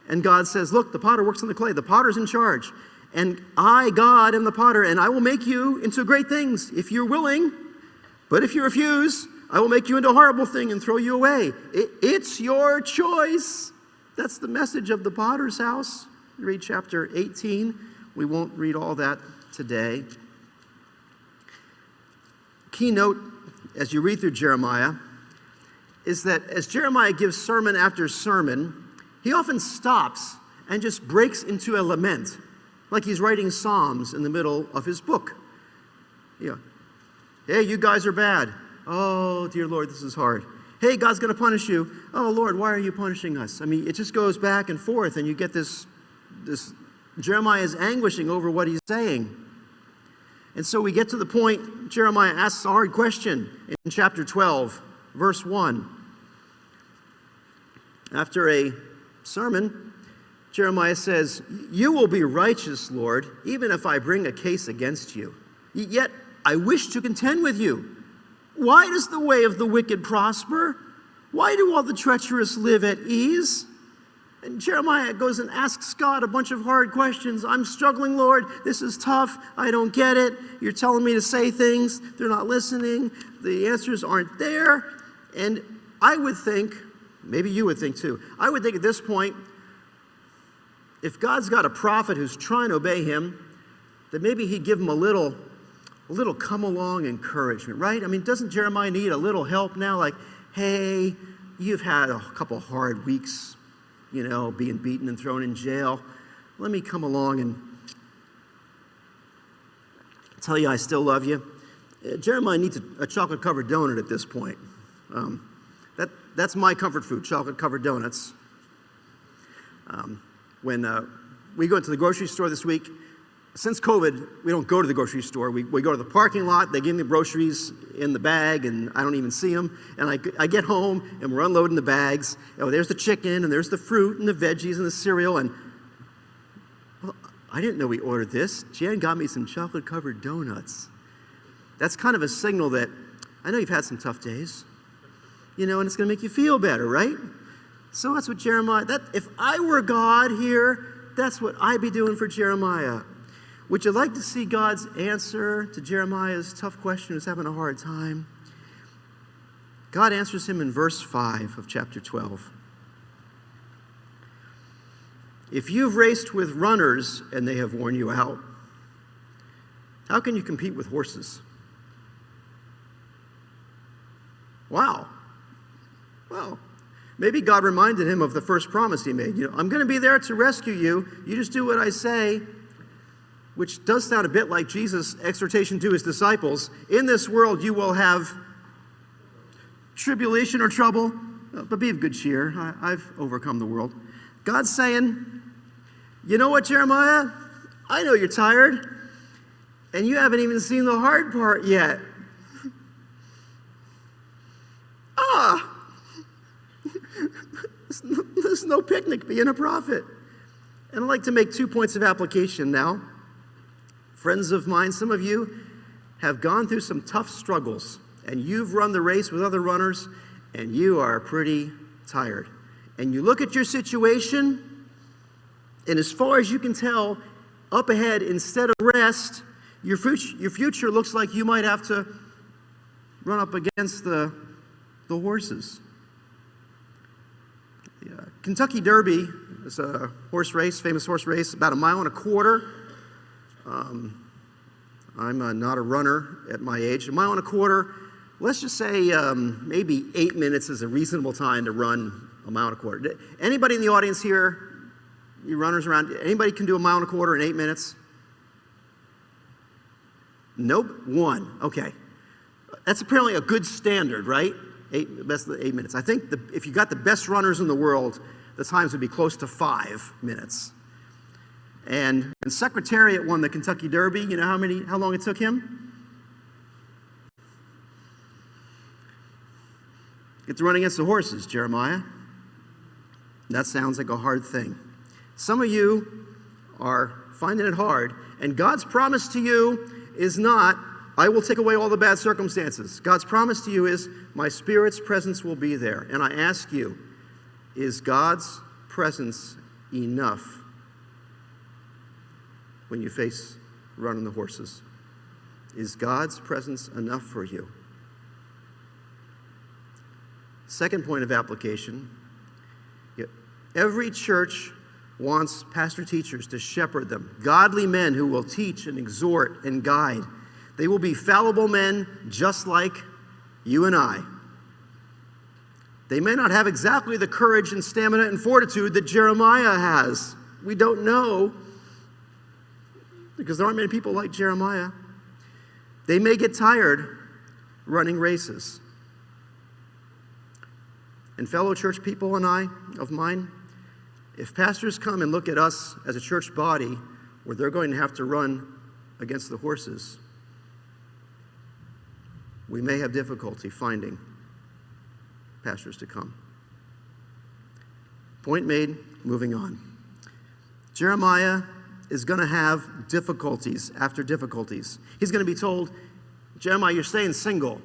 [SPEAKER 3] And God says, look, the potter works on the clay. The potter's in charge. And I, God, am the potter, and I will make you into great things if you're willing. But if you refuse, I will make you into a horrible thing and throw you away. It's your choice. That's the message of the potter's house. Read chapter 18. We won't read all that today. Keynote, as you read through Jeremiah, is that as Jeremiah gives sermon after sermon, he often stops and just breaks into a lament, like he's writing Psalms in the middle of his book. Hey, you guys are bad. Oh, dear Lord, this is hard. Hey, God's going to punish you. Oh, Lord, why are you punishing us? I mean, it just goes back and forth, and you get this Jeremiah is anguishing over what he's saying. And so we get to the point, Jeremiah asks a hard question in chapter 12, verse 1. After a sermon, Jeremiah says, you will be righteous, Lord, even if I bring a case against you. Yet I wish to contend with you. Why does the way of the wicked prosper? Why do all the treacherous live at ease? And Jeremiah goes and asks God a bunch of hard questions. I'm struggling, Lord. This is tough. I don't get it. You're telling me to say things. They're not listening. The answers aren't there. And I would think, maybe you would think too, I would think at this point, if God's got a prophet who's trying to obey him, that maybe he'd give him a little come along encouragement, right? I mean, doesn't Jeremiah need a little help now? Like, hey, you've had a couple hard weeks, being beaten and thrown in jail. Let me come along and tell you I still love you. Jeremiah needs a chocolate-covered donut at this point. That's my comfort food, chocolate-covered donuts. When we go into the grocery store this week, since COVID, we don't go to the grocery store. We go to the parking lot. They give me the groceries in the bag, and I don't even see them. And I get home, and we're unloading the bags. Oh, there's the chicken, and there's the fruit, and the veggies, and the cereal. And well, I didn't know we ordered this. Jan got me some chocolate-covered donuts. That's kind of a signal that I know you've had some tough days, and it's going to make you feel better, right? So that's what Jeremiah, if I were God here, that's what I'd be doing for Jeremiah. Would you like to see God's answer to Jeremiah's tough question who's having a hard time? God answers him in verse 5 of chapter 12. If you've raced with runners and they have worn you out, how can you compete with horses? Wow. Well, maybe God reminded him of the first promise he made. I'm going to be there to rescue you. You just do what I say. Which does sound a bit like Jesus' exhortation to his disciples. In this world you will have tribulation or trouble, but be of good cheer. I've overcome the world. God's saying, you know what, Jeremiah? I know you're tired, and you haven't even seen the hard part yet. There's no picnic being a prophet. And I'd like to make 2 points of application now. Friends of mine, some of you have gone through some tough struggles, and you've run the race with other runners, and you are pretty tired. And you look at your situation, and as far as you can tell, up ahead, instead of rest, your future looks like you might have to run up against the horses. The Kentucky Derby It's a horse race, famous horse race, about 1.25 miles. I'm not a runner at my age. 1.25 miles, let's just say maybe 8 minutes is a reasonable time to run 1.25 miles. Anybody in the audience here, you runners around, anybody can do 1.25 miles in 8 minutes? Nope, one. Okay. That's apparently a good standard, right? Best 8 minutes. I think if you got the best runners in the world, the times would be close to 5 minutes. And when Secretariat won the Kentucky Derby, you know how long it took him? Get to run against the horses, Jeremiah. That sounds like a hard thing. Some of you are finding it hard, and God's promise to you is not, I will take away all the bad circumstances. God's promise to you is, my Spirit's presence will be there. And I ask you, is God's presence enough when you face running the horses? Is God's presence enough for you? Second point of application, every church wants pastor teachers to shepherd them, godly men who will teach and exhort and guide. They will be fallible men just like you and I. They may not have exactly the courage and stamina and fortitude that Jeremiah has. We don't know, because there aren't many people like Jeremiah. They may get tired running races. And fellow church people of mine, if pastors come and look at us as a church body where they're going to have to run against the horses, we may have difficulty finding pastors to come. Point made, moving on. Jeremiah is going to have difficulties after difficulties. He's going to be told, Jeremiah, you're staying single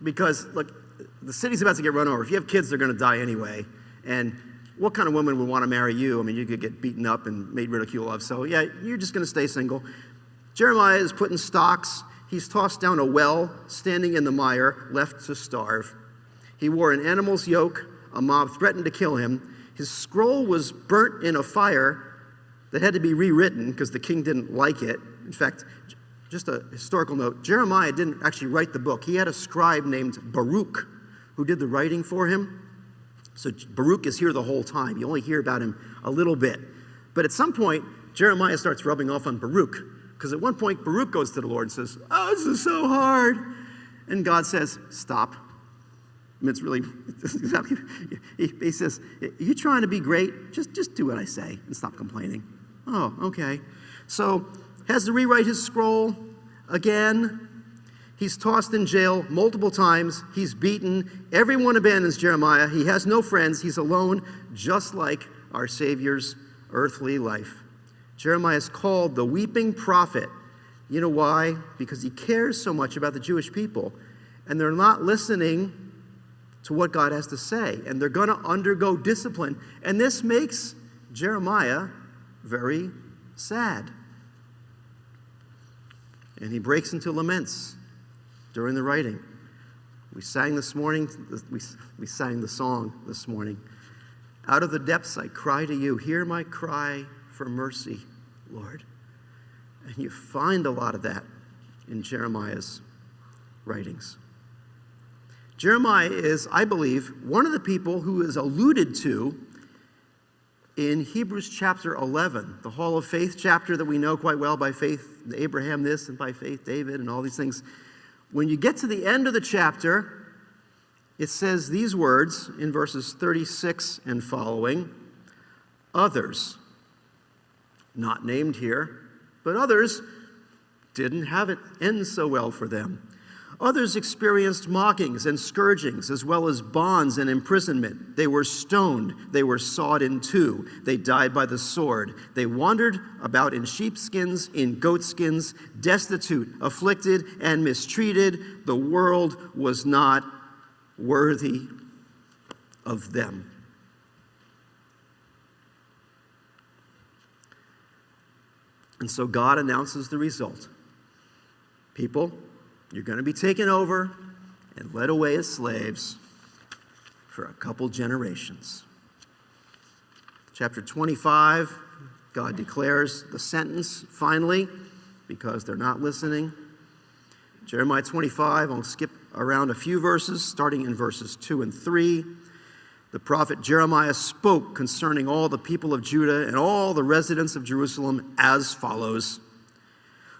[SPEAKER 3] because, look, the city's about to get run over. If you have kids, they're going to die anyway. And what kind of woman would want to marry you? I mean, you could get beaten up and made ridicule of. So, yeah, you're just going to stay single. Jeremiah is put in stocks. He's tossed down a well, standing in the mire, left to starve. He wore an animal's yoke. A mob threatened to kill him. His scroll was burnt in a fire that had to be rewritten because the king didn't like it. In fact, just a historical note, Jeremiah didn't actually write the book. He had a scribe named Baruch who did the writing for him. So Baruch is here the whole time. You only hear about him a little bit. But at some point, Jeremiah starts rubbing off on Baruch, because at one point, Baruch goes to the Lord and says, oh, this is so hard. And God says, stop. I mean, it's really, exactly, he says, you trying to be great? Just do what I say and stop complaining. Oh, okay. So has to rewrite his scroll again. He's tossed in jail multiple times. He's beaten. Everyone abandons Jeremiah. He has no friends. He's alone, just like our Savior's earthly life. Jeremiah is called the weeping prophet. You know why? Because he cares so much about the Jewish people. And they're not listening to what God has to say. And they're going to undergo discipline. And this makes Jeremiah very sad. And he breaks into laments during the writing. We sang this morning, we sang the song this morning. Out of the depths I cry to you. Hear my cry for mercy, Lord. And you find a lot of that in Jeremiah's writings. Jeremiah is, I believe, one of the people who is alluded to in Hebrews chapter 11, the Hall of Faith chapter that we know quite well, by faith Abraham this and by faith David and all these things. When you get to the end of the chapter, it says these words in verses 36 and following. Others, not named here, but others didn't have it end so well for them. Others experienced mockings and scourgings, as well as bonds and imprisonment. They were stoned. They were sawed in two. They died by the sword. They wandered about in sheepskins, in goatskins, destitute, afflicted, and mistreated. The world was not worthy of them. And so God announces the result. People, you're going to be taken over and led away as slaves for a couple generations. Chapter 25, God declares the sentence finally because they're not listening. Jeremiah 25, I'll skip around a few verses, starting in verses 2 and 3. The prophet Jeremiah spoke concerning all the people of Judah and all the residents of Jerusalem as follows.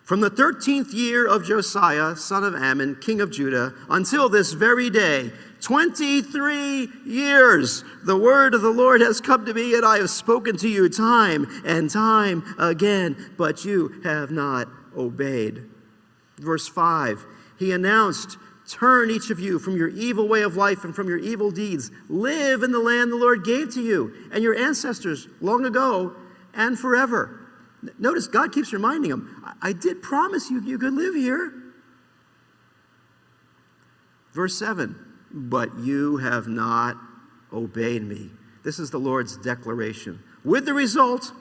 [SPEAKER 3] From the 13th year of Josiah, son of Ammon, king of Judah, until this very day, 23 years, the word of the Lord has come to me, and I have spoken to you time and time again, but you have not obeyed. Verse 5, he announced, turn each of you from your evil way of life and from your evil deeds. Live in the land the Lord gave to you and your ancestors long ago and forever. Notice God keeps reminding him, I did promise you you could live here. Verse 7, but you have not obeyed me. This is the Lord's declaration. With the result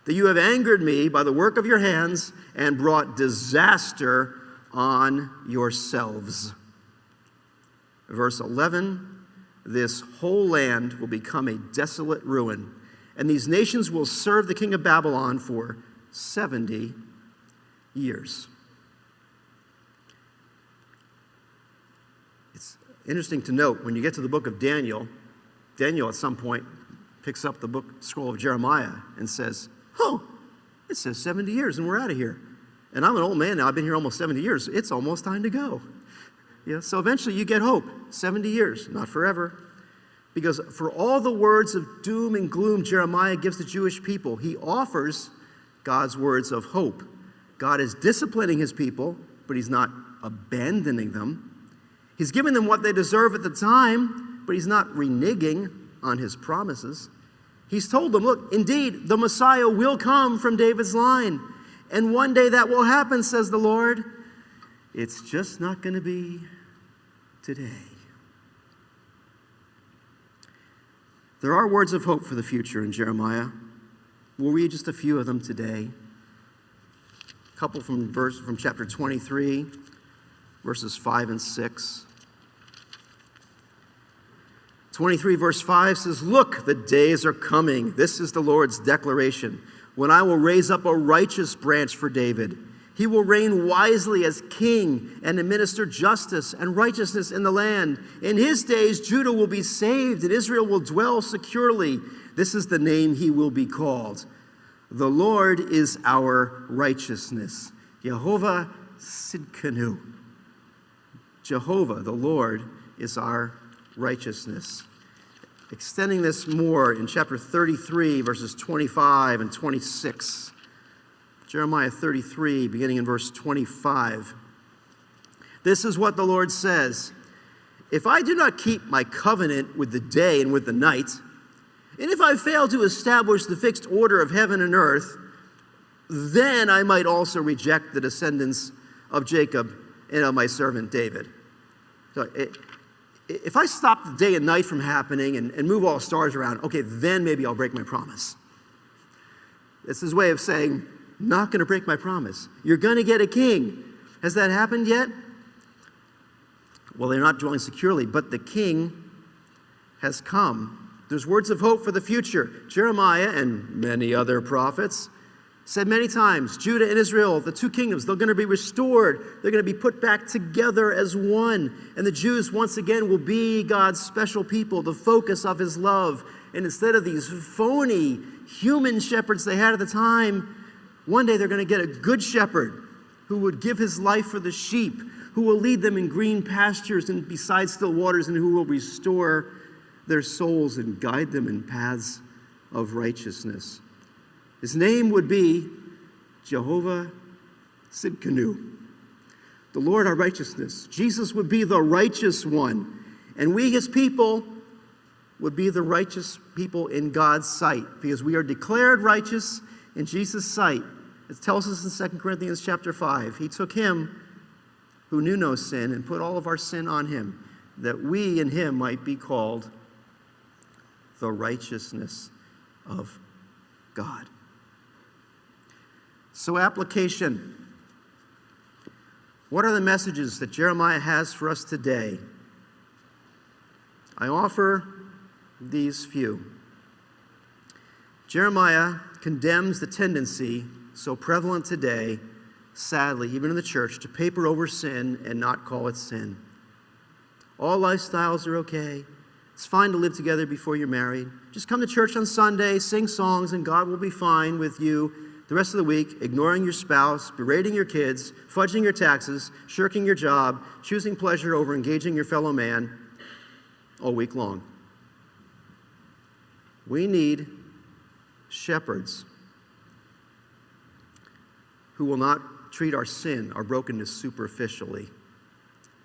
[SPEAKER 3] that you have angered me by the work of your hands and brought disaster on yourselves. Verse 11, this whole land will become a desolate ruin, and these nations will serve the king of Babylon for 70 years. It's interesting to note, when you get to the book of Daniel, Daniel at some point picks up the scroll of Jeremiah and says, oh, it says 70 years and we're out of here. And I'm an old man now, I've been here almost 70 years. It's almost time to go. Yeah, so eventually you get hope. 70 years, not forever. Because for all the words of doom and gloom Jeremiah gives the Jewish people, he offers God's words of hope. God is disciplining his people, but he's not abandoning them. He's giving them what they deserve at the time, but he's not reneging on his promises. He's told them, look, indeed, the Messiah will come from David's line. And one day that will happen, says the Lord. It's just not going to be today. There are words of hope for the future in Jeremiah. We'll read just a few of them today. A couple from chapter 23, verses 5 and 6. 23 verse 5 says, look, the days are coming. This is the Lord's declaration. When I will raise up a righteous branch for David. He will reign wisely as king and administer justice and righteousness in the land. In his days, Judah will be saved and Israel will dwell securely. This is the name he will be called. The Lord is our righteousness. Jehovah Sidkenu. Jehovah, the Lord, is our righteousness. Extending this more in chapter 33, verses 25 and 26. Jeremiah 33, beginning in verse 25. This is what the Lord says. If I do not keep my covenant with the day and with the night, and if I fail to establish the fixed order of heaven and earth, then I might also reject the descendants of Jacob and of my servant David. So if I stop the day and night from happening and move all stars around, okay, then maybe I'll break my promise. It's his way of saying, not going to break my promise. You're going to get a king. Has that happened yet? Well, they're not dwelling securely, but the king has come. There's words of hope for the future. Jeremiah and many other prophets said many times, Judah and Israel, the two kingdoms, they're going to be restored. They're going to be put back together as one. And the Jews once again will be God's special people, the focus of his love. And instead of these phony human shepherds they had at the time, one day they're going to get a good shepherd who would give his life for the sheep, who will lead them in green pastures and beside still waters, and who will restore their souls and guide them in paths of righteousness. His name would be Jehovah Sidkenu, the Lord our righteousness. Jesus would be the righteous one, and we his people would be the righteous people in God's sight, because we are declared righteous in Jesus' sight. It tells us in 2 Corinthians chapter 5, he took him who knew no sin and put all of our sin on him, that we in him might be called the righteousness of God. So application. What are the messages that Jeremiah has for us today? I offer these few. Jeremiah condemns the tendency so prevalent today, sadly, even in the church, to paper over sin and not call it sin. All lifestyles are okay. It's fine to live together before you're married. Just come to church on Sunday, sing songs, and God will be fine with you the rest of the week, ignoring your spouse, berating your kids, fudging your taxes, shirking your job, choosing pleasure over engaging your fellow man all week long. We need shepherds who will not treat our sin, our brokenness, superficially,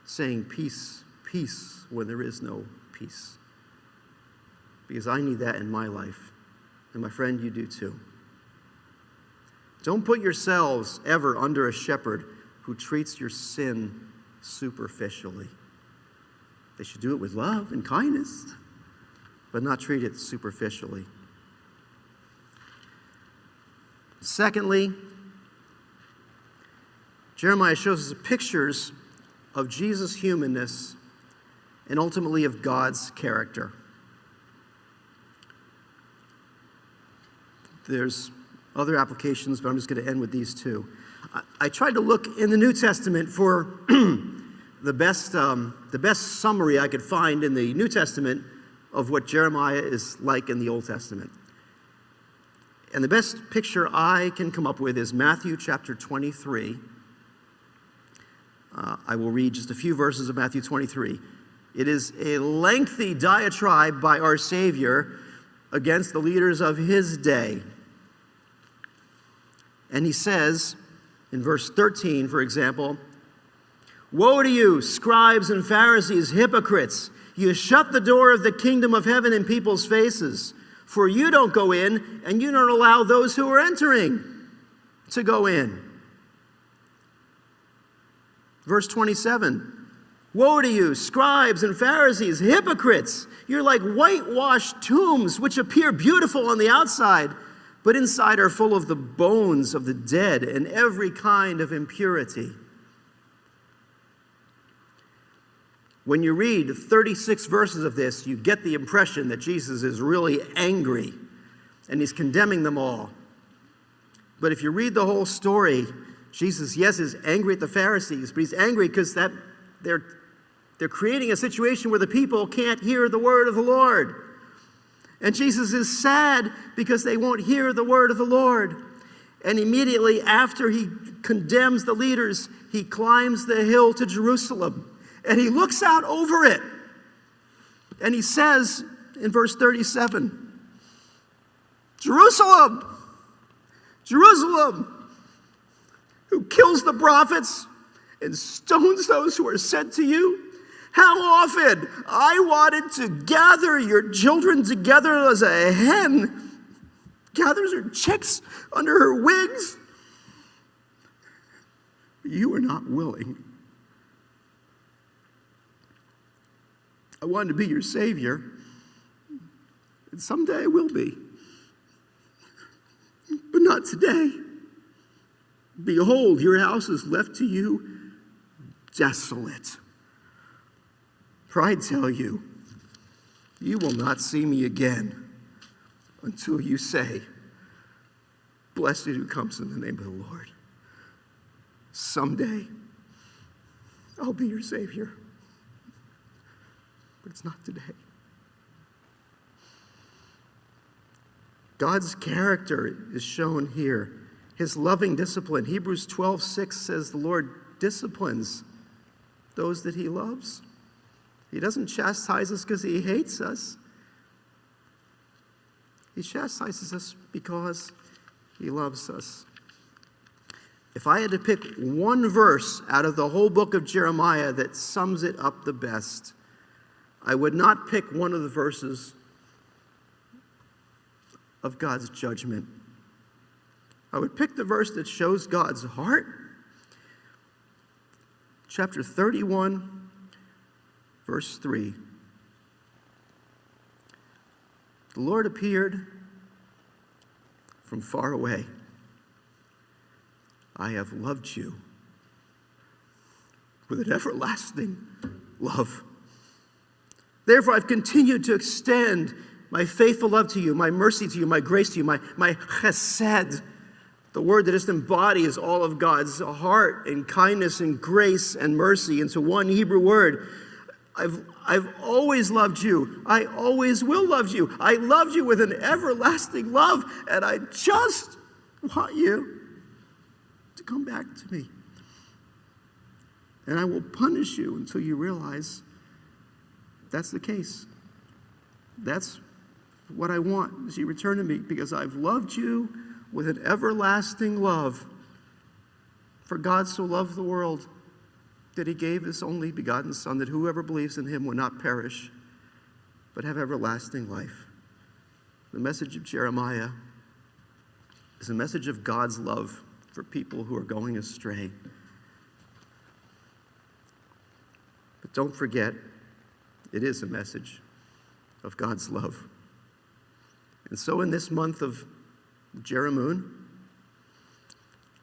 [SPEAKER 3] saying peace, peace, when there is no peace. Because I need that in my life. And my friend, you do too. Don't put yourselves ever under a shepherd who treats your sin superficially. They should do it with love and kindness, but not treat it superficially. Secondly, Jeremiah shows us pictures of Jesus' humanness and ultimately of God's character. There's other applications, but I'm just going to end with these two. I tried to look in the New Testament for the best summary I could find in the New Testament of what Jeremiah is like in the Old Testament. And the best picture I can come up with is Matthew chapter 23. I will read just a few verses of Matthew 23. It is a lengthy diatribe by our Savior against the leaders of his day. And he says, in verse 13, for example, "Woe to you, scribes and Pharisees, hypocrites! You shut the door of the kingdom of heaven in people's faces, for you don't go in, and you don't allow those who are entering to go in." Verse 27, "Woe to you, scribes and Pharisees, hypocrites! You're like whitewashed tombs, which appear beautiful on the outside, but inside are full of the bones of the dead and every kind of impurity." When you read 36 verses of this, you get the impression that Jesus is really angry and he's condemning them all. But if you read the whole story, Jesus, yes, is angry at the Pharisees, but he's angry because that they're creating a situation where the people can't hear the word of the Lord. And Jesus is sad because they won't hear the word of the Lord. And immediately after he condemns the leaders, he climbs the hill to Jerusalem. And he looks out over it. And he says in verse 37, "Jerusalem, Jerusalem, who kills the prophets and stones those who are sent to you. How often I wanted to gather your children together as a hen gathers her chicks under her wings. But you were not willing. I wanted to be your Savior, and someday I will be. But not today. Behold, your house is left to you desolate. For I tell you, you will not see me again until you say, blessed who comes in the name of the Lord. Someday, I'll be your Savior. But it's not today. God's character is shown here. His loving discipline. Hebrews 12:6 says the Lord disciplines those that he loves. He doesn't chastise us because he hates us. He chastises us because he loves us. If I had to pick one verse out of the whole book of Jeremiah that sums it up the best, I would not pick one of the verses of God's judgment. I would pick the verse that shows God's heart. Chapter 31, verse 3. The Lord appeared from far away. I have loved you with an everlasting love. Therefore, I've continued to extend my faithful love to you, my mercy to you, my grace to you, my chesed. The word that just embodies all of God's heart and kindness and grace and mercy into one Hebrew word. I've always loved you. I always will love you. I loved you with an everlasting love, and I just want you to come back to me. And I will punish you until you realize that's the case. That's what I want, is you return to me, because I've loved you with an everlasting love. For God so loved the world that he gave his only begotten Son, that whoever believes in him will not perish, but have everlasting life. The message of Jeremiah is a message of God's love for people who are going astray. But don't forget, it is a message of God's love. And so in this month of Jeremoon,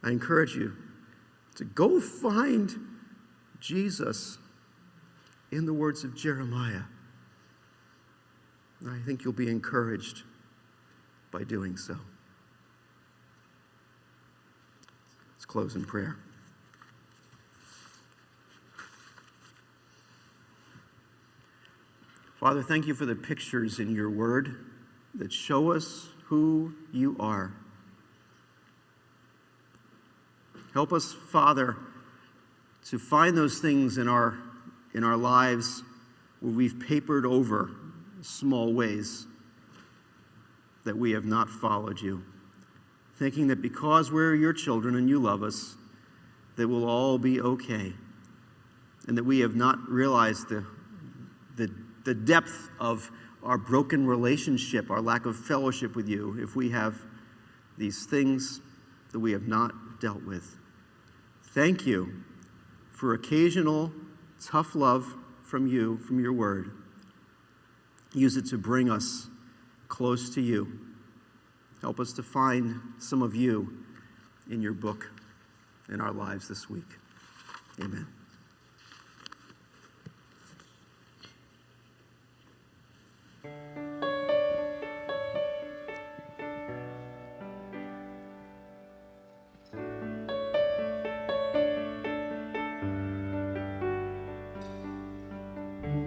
[SPEAKER 3] I encourage you to go find Jesus in the words of Jeremiah. I think you'll be encouraged by doing so. Let's close in prayer. Father, thank you for the pictures in your word that show us who you are. Help us, Father, to find those things in our lives where we've papered over small ways that we have not followed you, thinking that because we're your children and you love us, that we'll all be okay, and that we have not realized the depth of our broken relationship, our lack of fellowship with you, if we have these things that we have not dealt with. Thank you for occasional tough love from you, from your word. Use it to bring us close to you. Help us to find some of you in your book in our lives this week. Amen.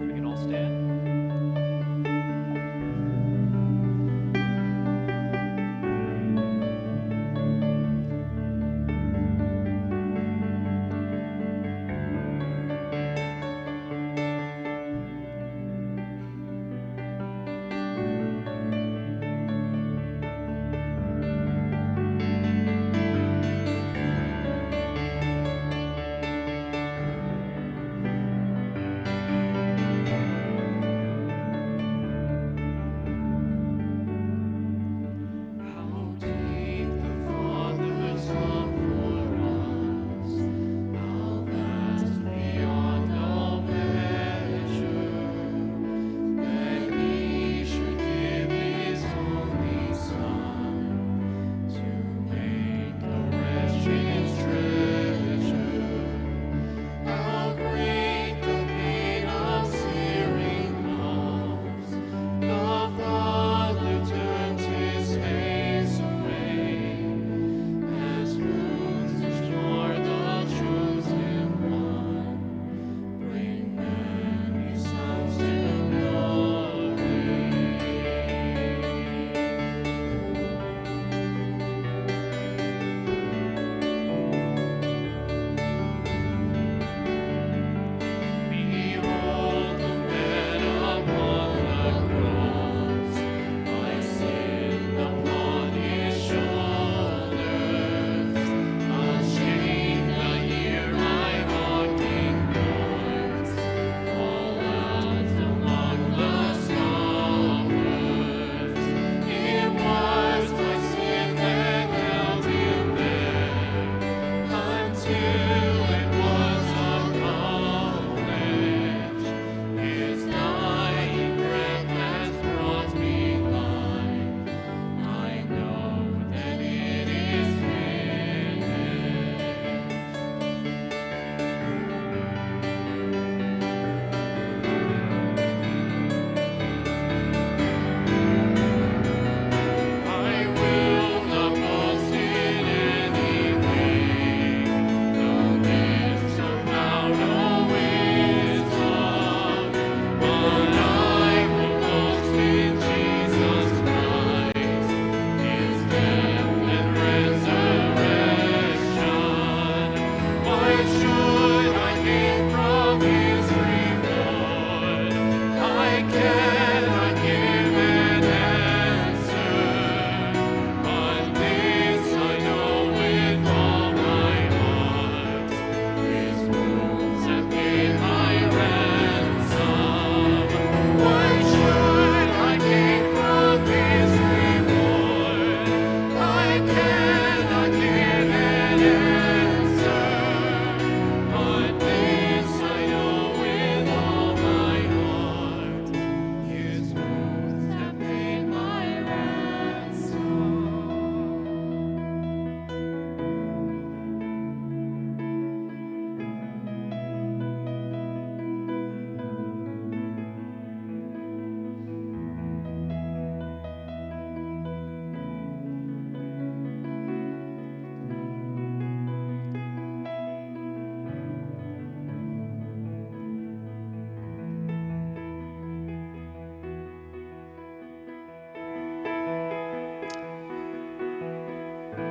[SPEAKER 2] We can all stand.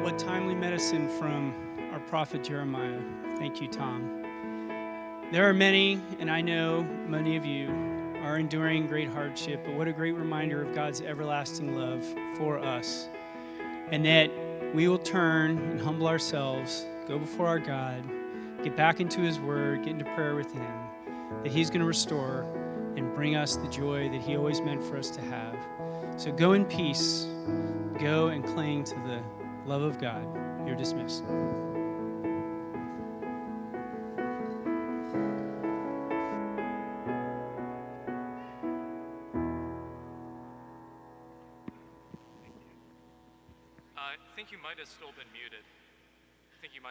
[SPEAKER 1] what timely medicine from our prophet Jeremiah. Thank you, Tom. There are many, and I know many of you are enduring great hardship, but what a great reminder of God's everlasting love for us. And that we will turn and humble ourselves, go before our God, get back into his word, get into prayer with him, that he's going to restore and bring us the joy that he always meant for us to have. So go in peace. Go and cling to the love of God. You're dismissed.
[SPEAKER 2] I think you might have still been muted. I think you might